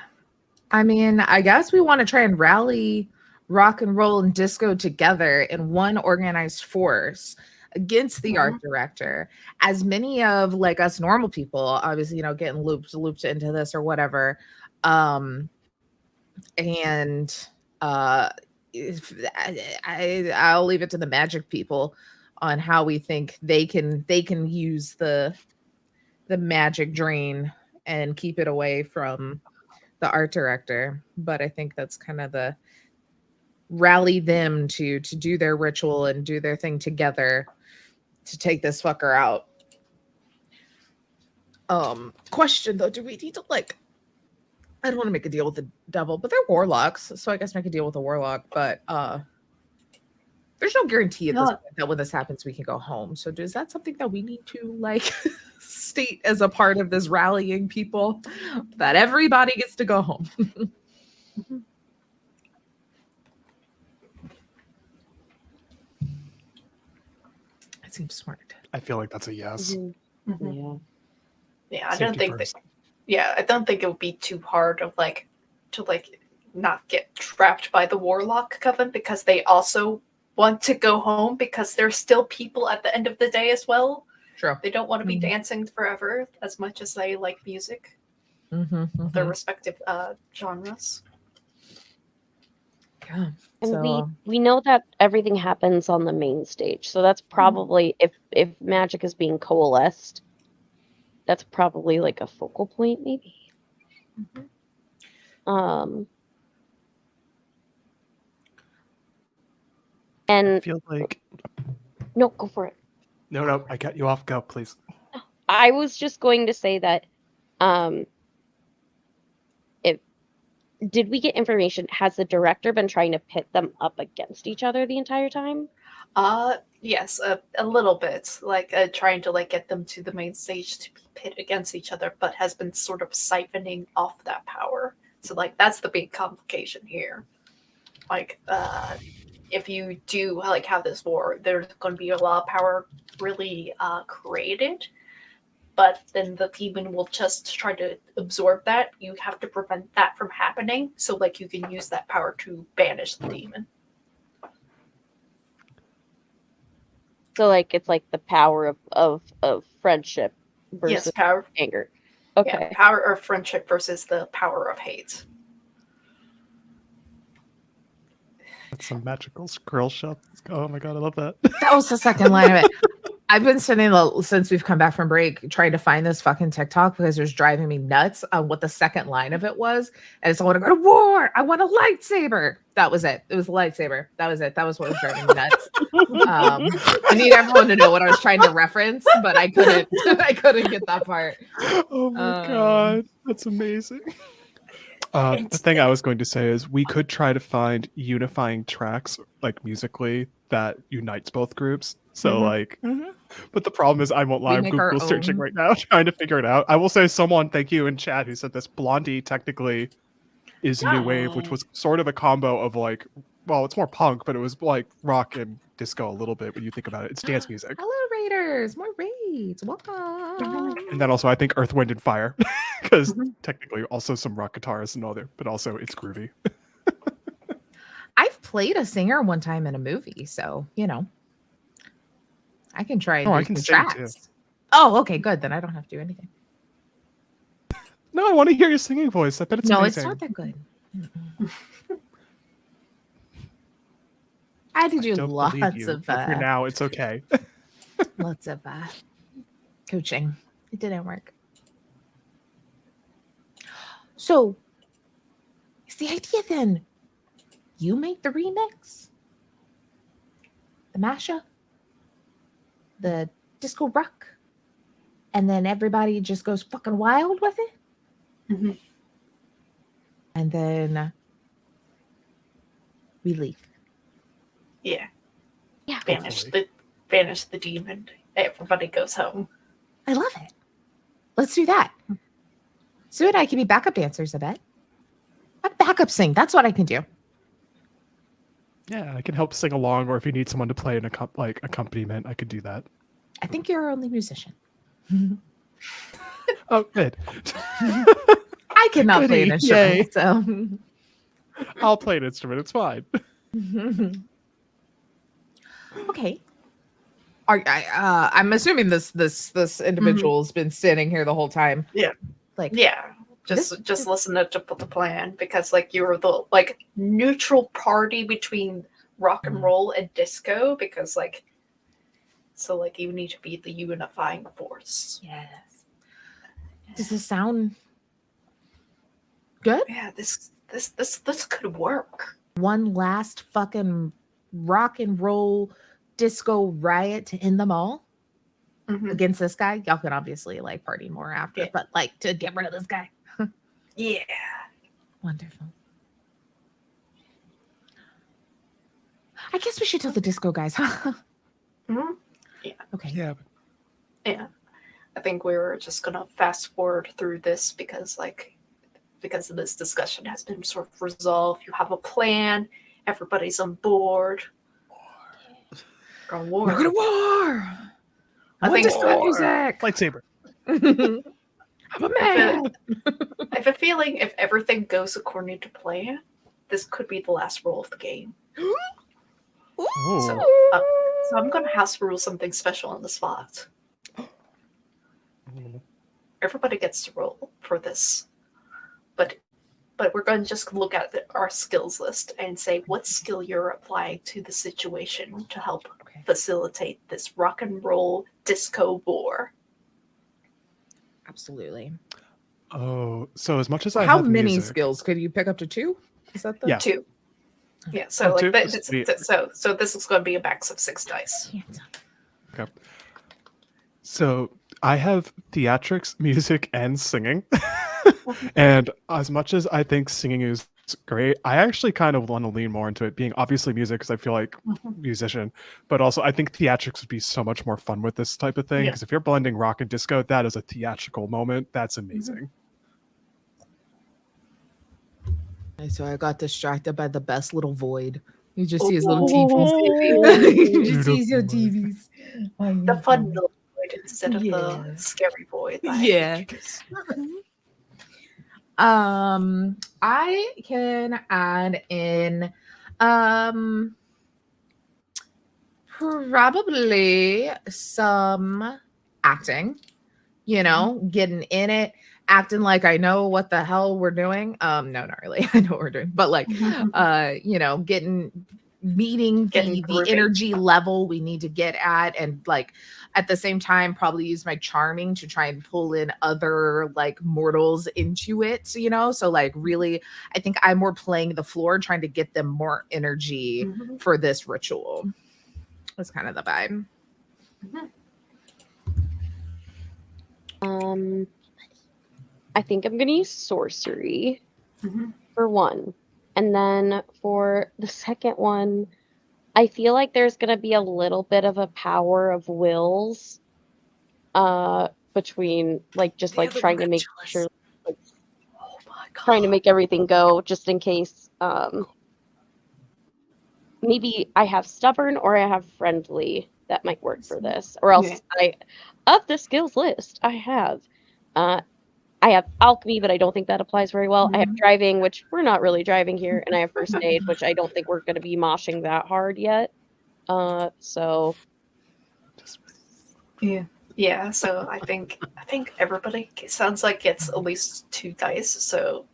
I mean, I guess we want to try and rally rock and roll and disco together in one organized force against the art director. As many of like us normal people, obviously, you know, getting looped into this or whatever. And if I'll leave it to the magic people on how we think they can use the magic drain and keep it away from the art director. But I think that's kind of the rally them to do their ritual and do their thing together to take this fucker out. Question though, do we need to like, I don't want to make a deal with the devil, but they're warlocks, so I guess make a deal with a warlock, but there's no guarantee at this point that when this happens we can go home. So is that something that we need to like state as a part of this rallying people, that everybody gets to go home? It seems smart. I feel like that's a yes. Yeah, I don't think that. Yeah, I don't think it would be too hard of like to like not get trapped by the warlock coven, because they also want to go home because there's still people at the end of the day as well. Sure. They don't want to be dancing forever as much as they like music. Their respective genres. Yeah. And So we know that everything happens on the main stage. So that's probably if magic is being coalesced, that's probably like a focal point, maybe. And I feel like no, go for it. no, I cut you off. Go, please. I was just going to say that did we get information? Has the director been trying to pit them up against each other the entire time? Yes, a little bit. Like trying to like get them to the main stage to be pit against each other, but has been sort of siphoning off that power. So like that's the big complication here. Like if you do like have this war, there's going to be a lot of power really created, but then the demon will just try to absorb that. You have to prevent that from happening, so like you can use that power to banish the demon. So like it's like the power of friendship versus power anger. Okay. Yeah, power of friendship versus the power of hate. That's some magical girl shop. Oh my god, I love that. that was the second line of it. I've been sitting since we've come back from break trying to find this fucking TikTok because it was driving me nuts on what the second line of it was. And it's I want to go to war. I want a lightsaber. That was it. It was a lightsaber. That was it. That was what was driving me nuts. I need everyone to know what I was trying to reference, but I couldn't. I couldn't get that part. Oh my god, that's amazing. The thing I was going to say is we could try to find unifying tracks, like musically, that unites both groups. So but the problem is I won't lie, I'm Google searching right now, trying to figure it out. I will say someone, thank you in chat, who said this. Blondie technically is new wave, which was sort of a combo of like, well, it's more punk, but it was like rock and disco a little bit when you think about it. It's dance music. Hello, Raiders. More raids. Welcome. And then also I think Earth, Wind, and Fire, because technically also some rock guitars and all there, but also it's groovy. I've played a singer one time in a movie, so you know. I can try and I do can some sing tracks. too. Oh, okay, good. Then I don't have to do anything. No, I want to hear your singing voice. I bet it's amazing. It's not that good. I had to do lots of for now, it's okay. lots of coaching. It didn't work. So is the idea then you make the remix? The mashup? The disco rock? And then everybody just goes fucking wild with it? And then we leave. Yeah. Yeah. Banish the demon. Everybody goes home. I love it. Let's do that. Sue and I can be backup dancers, I bet. I backup sing. That's what I can do. Yeah, I can help sing along, or if you need someone to play an accompaniment, I could do that. I think you're our only musician. Oh, good. I cannot play an Goody, instrument, so I'll play an instrument. It's fine. okay. I'm assuming this individual's been standing here the whole time. Yeah. Like Just listen to the plan, because like you were the like neutral party between rock and roll and disco, because like you need to be the unifying force. Yes. Does this sound good? Yeah, this could work. One last fucking rock and roll disco riot to end them all against this guy. Y'all can obviously like party more after, but like to get rid of this guy. Yeah. Wonderful. I guess we should tell the disco guys, huh? Yeah. Okay. Yeah. Yeah. I think we were just gonna fast forward through this because this discussion has been sort of resolved. You have a plan. Everybody's on board. We're going war. We're going to war. I think disco war. music. Lightsaber. I'm a man. I have a feeling if everything goes according to plan, this could be the last roll of the game. So I'm going to house rule something special on the spot. Everybody gets to roll for this, but we're going to just look at our skills list and say what skill you're applying to the situation to help facilitate this rock and roll disco war. Absolutely. Oh, so as much as I How have many music, skills could you pick up to 2? Is that the Yeah. 2? Yeah. So two? so this is going to be a max of 6 dice. Okay. So I have theatrics, music, and singing. And as much as I think singing is great, I actually kind of want to lean more into it being obviously music, because I feel like musician, but also I think theatrics would be so much more fun with this type of thing, because if you're blending rock and disco, that is a theatrical moment. That's amazing. So I got distracted by the best little void. You just see his little TVs. You just see your TVs. The fun little void instead of the scary void. Yeah. I can add in probably some acting, getting in it, acting like I know what the hell we're doing. No, not really. I know what we're doing, but like meeting the energy level we need to get at, and like at the same time probably use my charming to try and pull in other like mortals into it, so like really I think I'm more playing the floor, trying to get them more energy for this ritual. That's kind of the vibe. I think I'm gonna use sorcery for one. And then for the second one, I feel like there's going to be a little bit of a power of wills between like just like trying to make sure, like, trying to make everything go just in case. Maybe I have stubborn or I have friendly that might work for this, or else of the skills list I have alchemy, but I don't think that applies very well. I have driving, which we're not really driving here, and I have first aid, which I don't think we're going to be moshing that hard yet. So yeah. So I think everybody sounds like gets at least 2 dice. So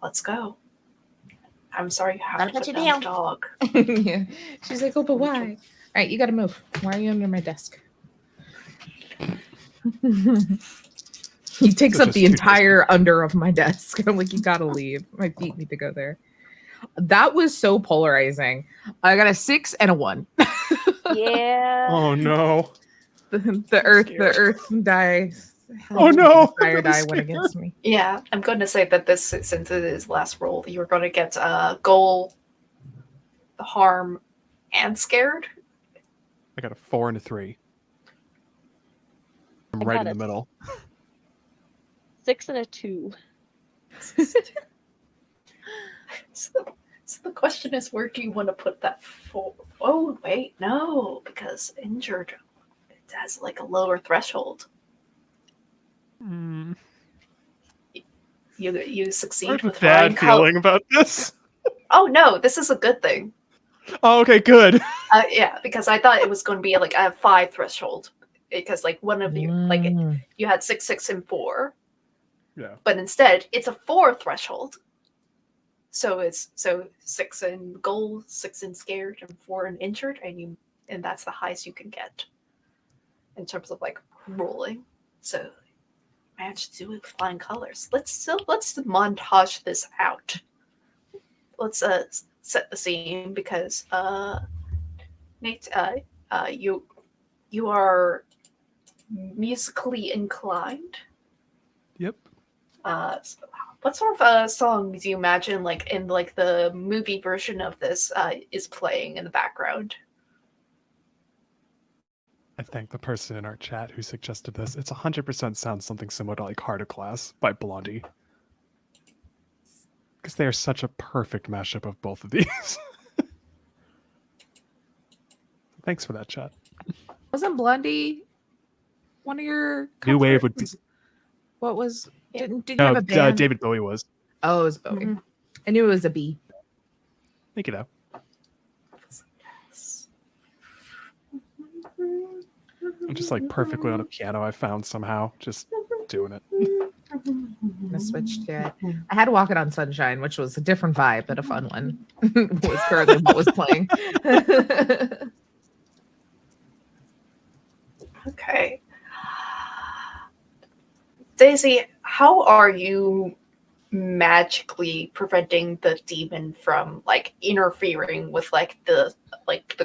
let's go. I'm sorry you have to put down the dog. Yeah. She's like, oh, but why? All right, you got to move. Why are you under my desk? He takes up the entire under of my desk. I'm like, you gotta leave. My feet need to go there. That was so polarizing. I got a 6 and a 1. Yeah. Oh no. The earth dice Oh, no! Fire I'm really die went scared. against me. Yeah, I'm going to say that this, since it is last roll, you're going to get goal, harm, and scared. I got a 4 and a 3. I'm I right got in a the middle. 6 and a 2. So the question is, where do you want to put that for? Oh, wait, no, because injured, it has like a lower threshold. Mm. You I succeed have a with flying bad feeling about this. Oh no, this is a good thing. Oh, okay, good. Yeah, because I thought it was going to be like a 5 threshold, because like one of you you had 6, 6, and 4, Yeah. but instead it's a 4 threshold. So it's 6 in goal, 6 in scared, and 4 in injured, and that's the highest you can get in terms of like rolling. So managed to do it with flying colors. Let's montage this out. Let's set the scene, because Nate, you are musically inclined. Yep. What sort of song do you imagine, like in like the movie version of this, is playing in the background? I thank the person in our chat who suggested this. It's 100% sounds something similar to like Heart of Glass by Blondie. Because they are such a perfect mashup of both of these. Thanks for that, chat. Wasn't Blondie one of your New Wave would comforts? What was? Yeah. Didn't you No, have a band? David Bowie was. Oh, it was Bowie. Mhm. I knew it was a B. Thank you, though. I'm just like perfectly on a piano I found somehow. Just doing it. I'm gonna switch to it. I had Walk It on Sunshine, which was a different vibe, but a fun one. Was currently what was playing. Okay. Daisy, how are you magically preventing the demon from like interfering with like the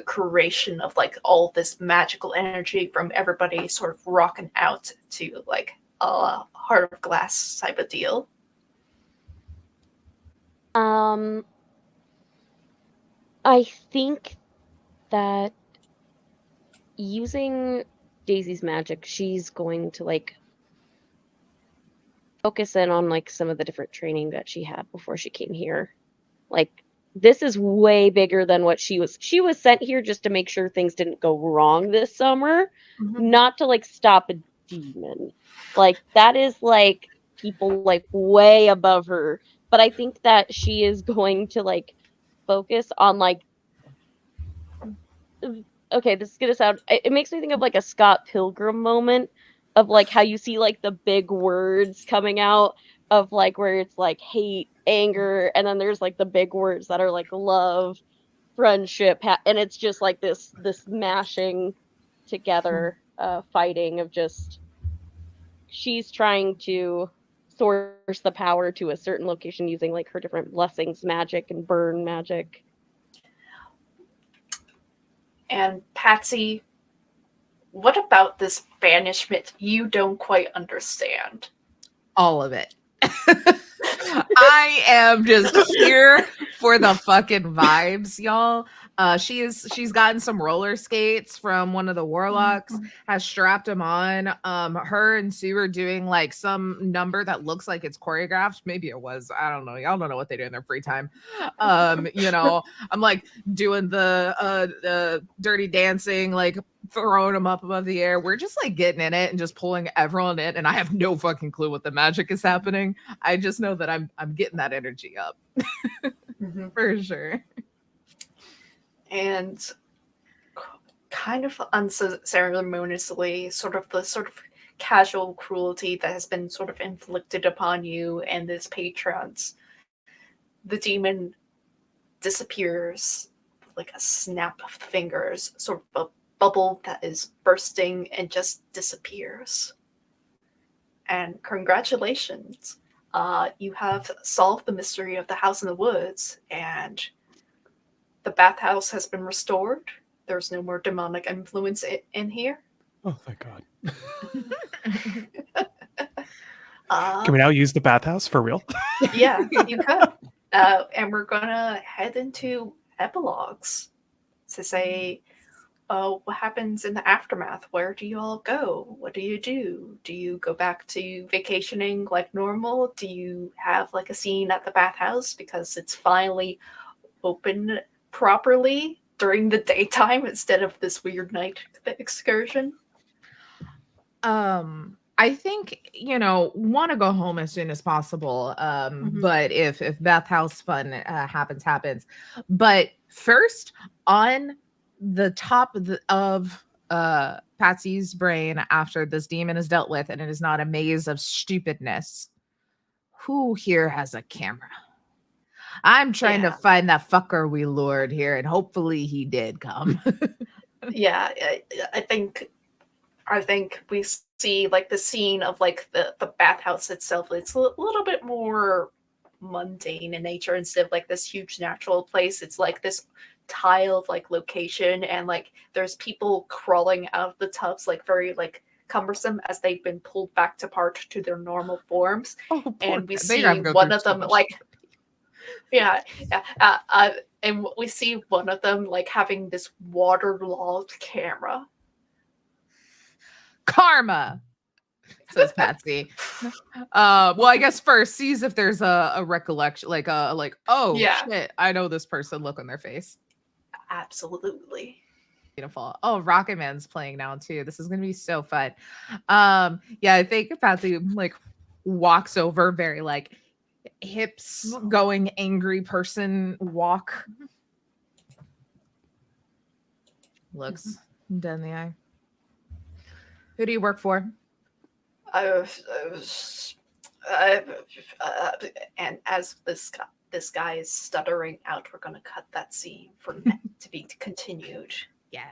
creation of like all this magical energy from everybody sort of rocking out to like a heart of glass type of deal? I think that using Daisy's magic, she's going to like focus in on like some of the different training that she had before she came here. Like this is way bigger than what she was. She was sent here just to make sure things didn't go wrong this summer, not to like stop a demon. Like that is like people like way above her. But I think that she is going to like focus on like okay, this is gonna sound it makes me think of like a Scott Pilgrim moment of like how you see like the big words coming out of like where it's like hate, anger, and then there's like the big words that are like love, friendship, and it's just like this mashing together fighting of just she's trying to source the power to a certain location using like her different blessings magic and burn magic. And Patsy, what about this banishment you don't quite understand? All of it. I am just here for the fucking vibes, y'all. She's gotten some roller skates from one of the warlocks, has strapped them on. Her and Sue are doing like some number that looks like it's choreographed. Maybe it was. I don't know. Y'all don't know what they do in their free time. You know, I'm like doing the dirty dancing, like throwing them up above the air. We're just like getting in it and just pulling everyone in, and I have no fucking clue what the magic is happening. I just know that I'm getting that energy up for sure. And kind of unceremoniously, sort of casual cruelty that has been sort of inflicted upon you and this patrons, the demon disappears like a snap of the fingers, sort of a bubble that is bursting and just disappears. And congratulations, you have solved the mystery of the house in the woods, and the bathhouse has been restored. There's no more demonic influence in here. Oh, thank God. Can we now use the bathhouse for real? Yeah, you could. And we're gonna head into epilogues to say, what happens in the aftermath? Where do you all go? What do you do? Do you go back to vacationing like normal? Do you have like a scene at the bathhouse because it's finally open properly during the daytime instead of this weird night excursion? I think, want to go home as soon as possible. Mhm. But if bathhouse fun happens. But first, on the top of Patsy's brain after this demon is dealt with and it is not a maze of stupidness, who here has a camera? I'm trying to Yeah. find that fucker we lured here, and hopefully he did come. Yeah, I think we see like the scene of like the bathhouse itself. It's a little bit more mundane in nature instead of like this huge natural place. It's like this tiled like location, and like there's people crawling out of the tubs like very like cumbersome as they've been pulled back to part to their normal forms. Oh, poor And we guy. They see have to go one through of so them much. like yeah, and we see one of them like having this waterlogged camera. Karma, says Patsy. Well, I guess first sees if there's a recollection, oh Yeah. shit, I know this person. Look on their face. Absolutely. Beautiful. Oh, Rocket Man's playing now too. This is gonna be so fun. Yeah, I think Patsy like walks over very like hips going angry person walk. Looks dead in the eye. Who do you work for? And as this guy is stuttering out, we're gonna cut that scene for to be continued, Yes.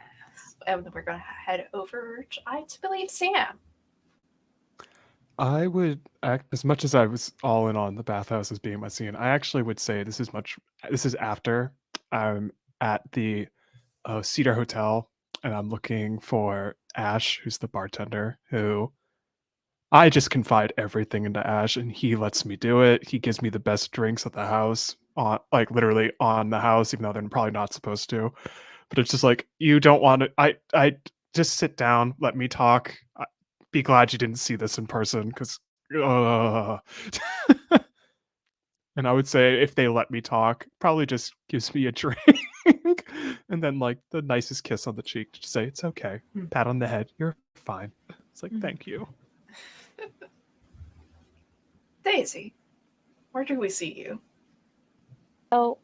and then we're gonna head over to, I believe, Sam. I would act as much as I was all in on the bathhouse as being my scene. I actually would say this is after I'm at the Cedar Hotel and I'm looking for Ash, who's the bartender, who I just confide everything into Ash and he lets me do it. He gives me the best drinks at the house, on like literally on the house, even though they're probably not supposed to. But it's just like, you don't want to, I just sit down, let me talk. Be glad you didn't see this in person, because and I would say if they let me talk, probably just gives me a drink and then like the nicest kiss on the cheek to say it's okay, pat on the head, you're fine. It's like, thank you. Daisy, where do we see you? So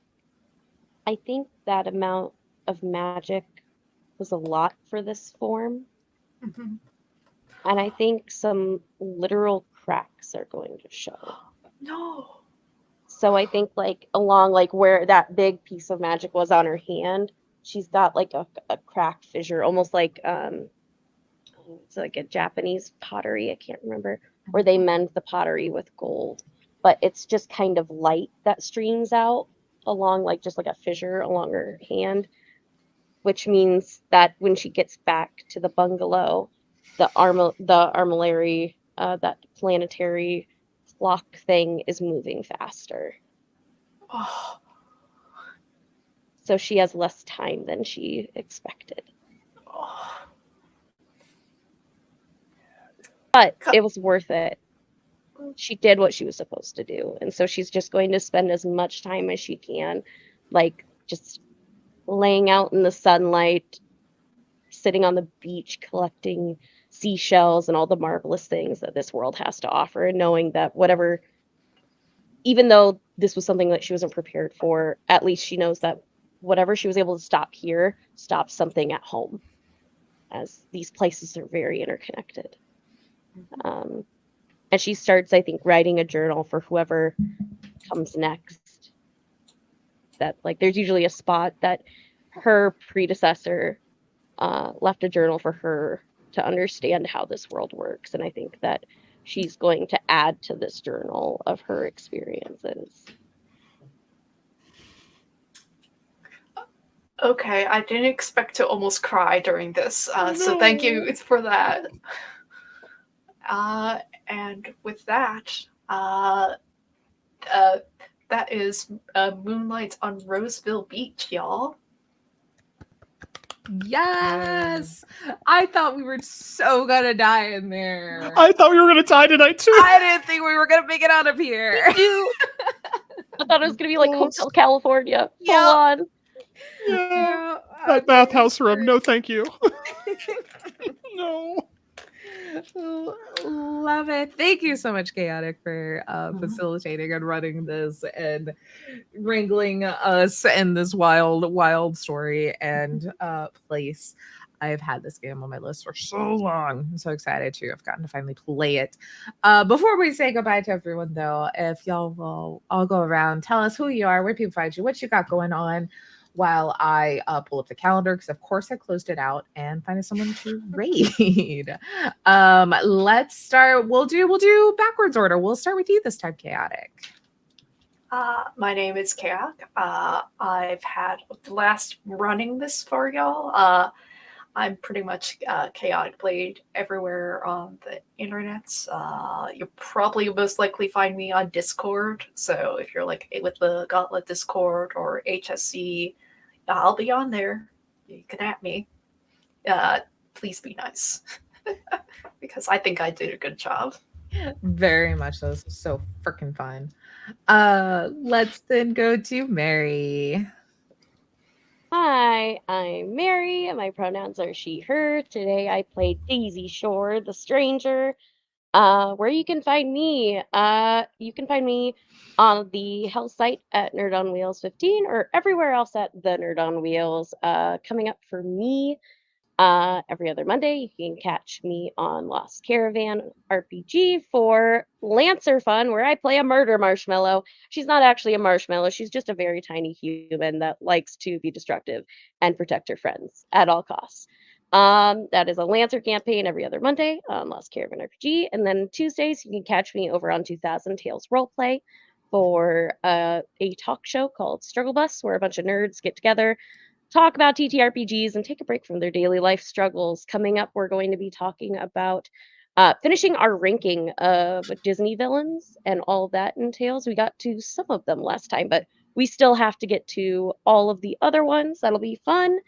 I think that amount of magic was a lot for this form. Mm-hmm. And I think some literal cracks are going to show. No. So I think like along like where that big piece of magic was on her hand, she's got like a crack fissure, almost like it's like a Japanese pottery, I can't remember, where they mend the pottery with gold. But it's just kind of light that streams out along like just like a fissure along her hand, which means that when she gets back to the bungalow, the armillary, that planetary clock thing is moving faster. Oh. So she has less time than she expected. Oh. But it was worth it. She did what she was supposed to do. And so she's just going to spend as much time as she can, like just laying out in the sunlight, sitting on the beach, collecting seashells and all the marvelous things that this world has to offer, and knowing that even though this was something that she wasn't prepared for, at least she knows that whatever she was able to stop here stops something at home, as these places are very interconnected. And she starts, I think, writing a journal for whoever comes next. That like there's usually a spot that her predecessor left a journal for her to understand how this world works. And I think that she's going to add to this journal of her experiences. Okay, I didn't expect to almost cry during this, so thank you for that. And with that, that is Moonlight on Roseville Beach, y'all. Yes, I thought we were so gonna die in there. I thought we were gonna die tonight too. I didn't think we were gonna make it out of here. Dude, I thought it was gonna be like Hotel California. Full Yep. on. Yeah. That bathhouse room. No, thank you. No. Love it. Thank you so much, Chaotic, for facilitating and running this and wrangling us in this wild story and place. I've had this game on my list for so long. I'm so excited to have gotten to finally play it. Before we say goodbye to everyone, though, if y'all will all go around, tell us who you are, where people find you, what you got going on, while I pull up the calendar, because of course I closed it out and find someone to raid. Let's start. We'll do backwards order. We'll start with you this time, Chaotic. My name is Chaotic. I've had the last running this for y'all. I'm pretty much Chaotic Blade everywhere on the internet. You'll probably most likely find me on Discord. So if you're like with the Gauntlet Discord or HSC, I'll be on there. You can at me. Please be nice. Because I think I did a good job. Very much so. This was so freaking fun. Let's then go to Mary. Hi, I'm Mary. My pronouns are she, her. Today I played Daisy Shore, the stranger. Where you can find me, you can find me on the Hell site at Nerd on Wheels 15 or everywhere else at the Nerd on Wheels. Coming up for me every other Monday, you can catch me on Lost Caravan RPG for Lancer Fun, where I play a murder marshmallow. She's not actually a marshmallow, she's just a very tiny human that likes to be destructive and protect her friends at all costs. That is a Lancer campaign every other Monday on Lost Caravan RPG. And then Tuesdays, you can catch me over on 2000 Tales Roleplay for a talk show called Struggle Bus, where a bunch of nerds get together, talk about TTRPGs, and take a break from their daily life struggles. Coming up, we're going to be talking about finishing our ranking of Disney villains and all that entails. We got to some of them last time, but we still have to get to all of the other ones. That'll be fun.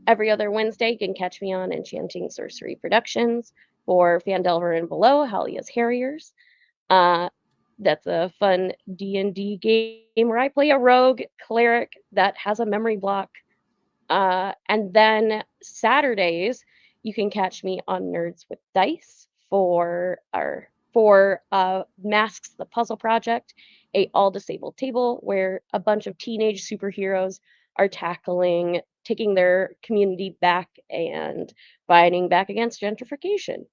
Every other Wednesday, you can catch me on Enchanting Sorcery Productions for Fandelver and Below, Halia's Harriers. That's a fun D&D game where I play a rogue cleric that has a memory block. And then Saturdays, you can catch me on Nerds with Dice for Masks the Puzzle Project, a all disabled table where a bunch of teenage superheroes are taking their community back and fighting back against gentrification.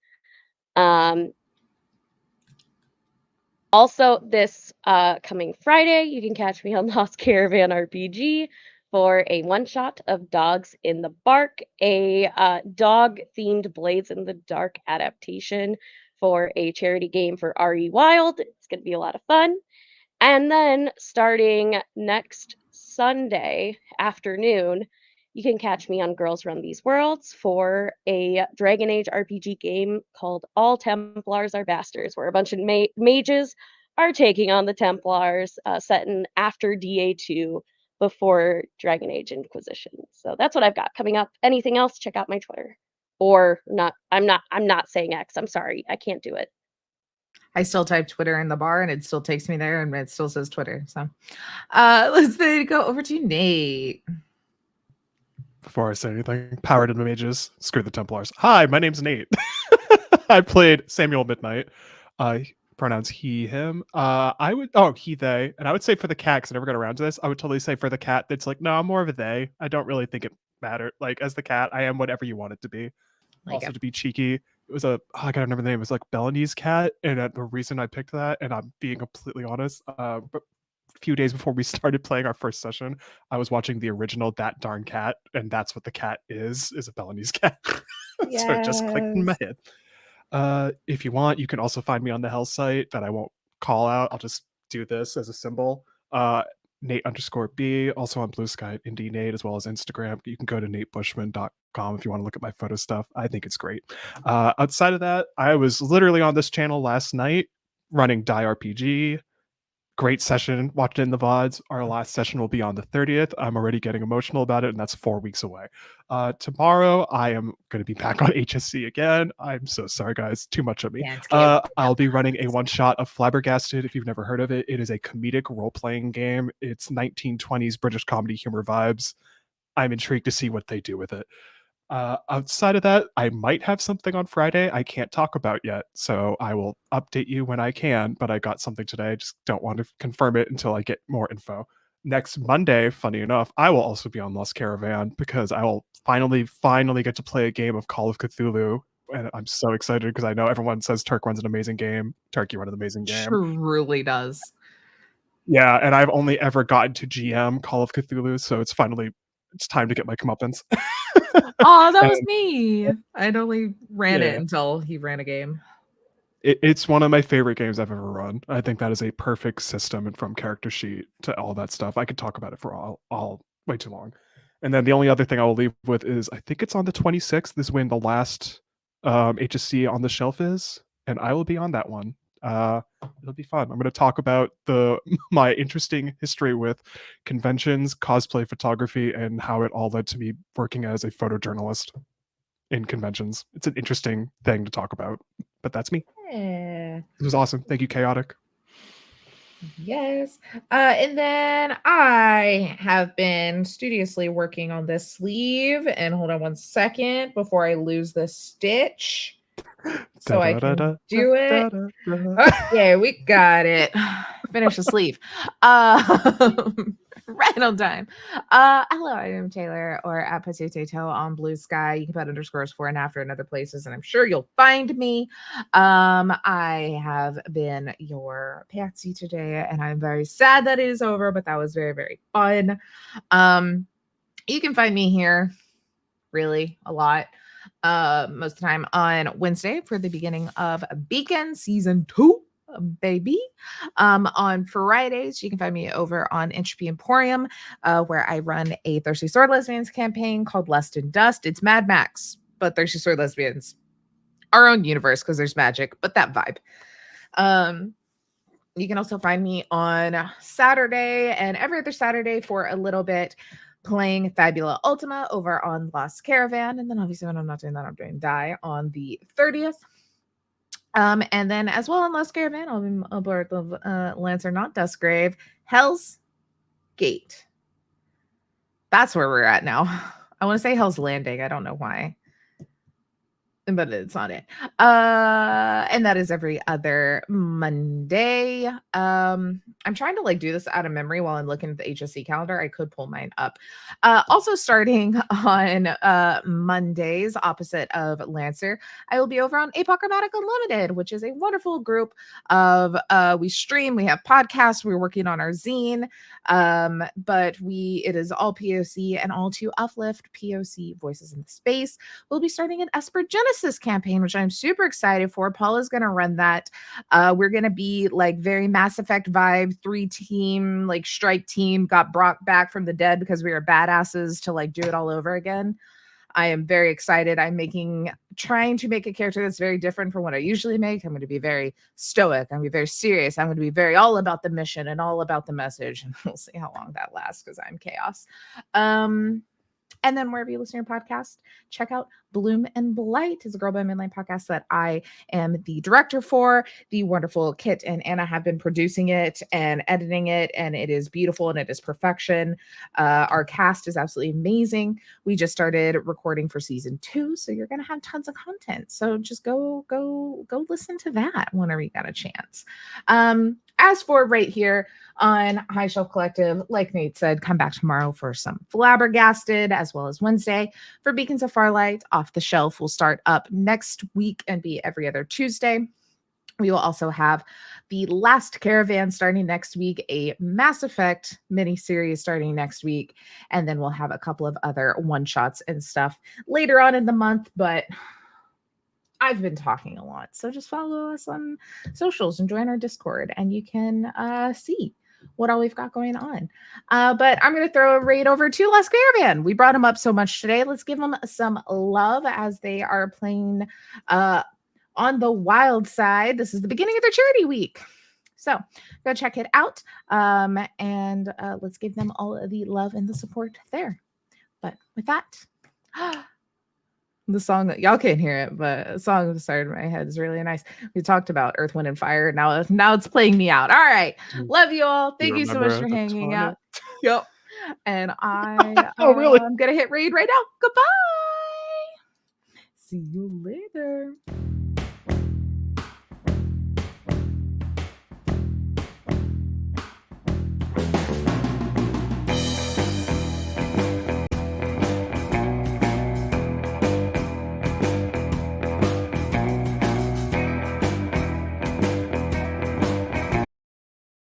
Also, this coming Friday, you can catch me on Lost Caravan RPG for a one-shot of Dogs in the Bark, a dog-themed Blades in the Dark adaptation for a charity game for RE Wild. It's going to be a lot of fun. And then starting next Sunday afternoon, you can catch me on Girls Run These Worlds for a Dragon Age RPG game called All Templars Are Bastards, where a bunch of mages are taking on the Templars, set in after DA2 before Dragon Age Inquisition. So that's what I've got coming up. Anything else, check out my Twitter. Or not, I'm not saying X. I'm sorry. I can't do it. I still type Twitter in the bar and it still takes me there and it still says Twitter. So let's then go over to Nate. Before I say anything, power to the mages, screw the Templars. Hi, my name's Nate. I played Samuel Midnight. Pronouns he, him. He, they. And I would say for the cat, because I never got around to this, I would totally say for the cat, that's like, no, I'm more of a they. I don't really think it mattered. Like, as the cat, I am whatever you want it to be. Also, to be cheeky, it was I gotta remember the name. It was like Bellamy's cat, and the reason I picked that, and I'm being completely honest, but a few days before we started playing our first session, I was watching the original That Darn Cat, and that's what the cat is a Bellamy's cat. So it just clicked in my head. If you want, you can also find me on the Hell site that I won't call out. I'll just do this as a symbol. Nate_B, also on Blue Sky, Indie Nate, as well as Instagram. You can go to natebushman.com if you want to look at my photo stuff. I think it's great. Outside of that, I was literally on this channel last night running Die RPG. Great session, watched it in the VODs. Our last session will be on the 30th. I'm already getting emotional about it, and that's 4 weeks away. Tomorrow, I am going to be back on HSC again. I'm so sorry, guys. Too much of me. I'll be running a one-shot of Flabbergasted, if you've never heard of it. It is a comedic role-playing game. It's 1920s British comedy humor vibes. I'm intrigued to see what they do with it. Outside of that, I might have something on Friday I can't talk about yet, so I will update you when I can, but I got something today. I just don't want to confirm it until I get more info. Next Monday, funny enough, I will also be on Lost Caravan because I will finally get to play a game of Call of Cthulhu, and I'm so excited because I know everyone says Turk runs an amazing game. Turk, you run an amazing game. Truly does. Yeah, and I've only ever gotten to GM Call of Cthulhu, so it's time to get my comeuppance. Oh, that was me. I'd only ran it Yeah. until he ran a game. It's one of my favorite games I've ever run. I think that is a perfect system, and from character sheet to all that stuff. I could talk about it for all way too long. And then the only other thing I will leave with is I think it's on the 26th is when the last HSC on the shelf is, and I will be on that one. It'll be fun. I'm going to talk about my interesting history with conventions, cosplay photography, and how it all led to me working as a photojournalist in conventions. It's an interesting thing to talk about, but that's me. Yeah. It was awesome. Thank you, Chaotic. Yes. And then I have been studiously working on this sleeve. And hold on one second before I lose this stitch. So I can do it. Okay, we got it. Finish the sleeve. Right on time. Hello, I am Taylor, or at Potato on Blue Sky. You can put underscores for and after in other places, and I'm sure you'll find me. I have been your Patsy today, and I'm very sad that it is over, but that was very, very fun. You can find me here really a lot. Most of the time on Wednesday for the beginning of Beacon Season 2. Baby. On Fridays, you can find me over on Entropy Emporium, where I run a Thirsty Sword Lesbians campaign called Lust and Dust. It's Mad Max, but Thirsty Sword Lesbians, our own universe because there's magic, but that vibe. You can also find me on Saturday and every other Saturday for a little bit playing Fabula Ultima over on Lost Caravan. And then obviously when I'm not doing that, I'm doing Die on the 30th. And then as well on Lost Caravan, I'll be aboard the Lancer Not Dustgrave, Hell's Gate. That's where we're at now. I want to say Hell's Landing. I don't know why. But it's not it. And that is every other Monday. I'm trying to do this out of memory while I'm looking at the HSC calendar. I could pull mine up. Also starting on Mondays, opposite of Lancer, I will be over on Apochromatic Unlimited, which is a wonderful group of we stream, we have podcasts, we're working on our zine. But it is all POC and all to uplift POC voices in the space. We'll be starting an Esper Genesis campaign, which I'm super excited for. Paula's going to run that. We're going to be very Mass Effect vibe, 3-team, strike team, got brought back from the dead because we were badasses to do it all over again. I am very excited. Trying to make a character that's very different from what I usually make. I'm going to be very stoic. I'm going to be very serious. I'm going to be very all about the mission and all about the message. And we'll see how long that lasts because I'm chaos. And then wherever you listen to your podcast, check out Bloom and Blight. It's a Girl by Midnight podcast that I am the director for. The wonderful Kit and Anna have been producing it and editing it, and it is beautiful and it is perfection. Our cast is absolutely amazing. We just started recording for season 2, so you're going to have tons of content. So just go listen to that whenever you got a chance. As for right here on High Shelf Collective, like Nate said, come back tomorrow for some Flabbergasted, as well as Wednesday for Beacons of Farlight. Off the Shelf will start up next week and be every other Tuesday. We will also have the Last Caravan starting next week, a Mass Effect mini-series starting next week, and then we'll have a couple of other one-shots and stuff later on in the month, but I've been talking a lot, so just follow us on socials and join our Discord, and you can see what all we've got going on. But I'm going to throw a raid over to Last Caravan. We brought them up so much today. Let's give them some love as they are playing on the wild side. This is the beginning of their charity week. So go check it out. And let's give them all of the love and the support there. But with that, the song that y'all can't hear it, but a song that started in my head is really nice. We talked about Earth, Wind, and Fire. Now it's playing me out. All right. Love you all. Thank you so much for hanging out. Yep. And I really? I'm gonna hit raid right now. Goodbye. See you later.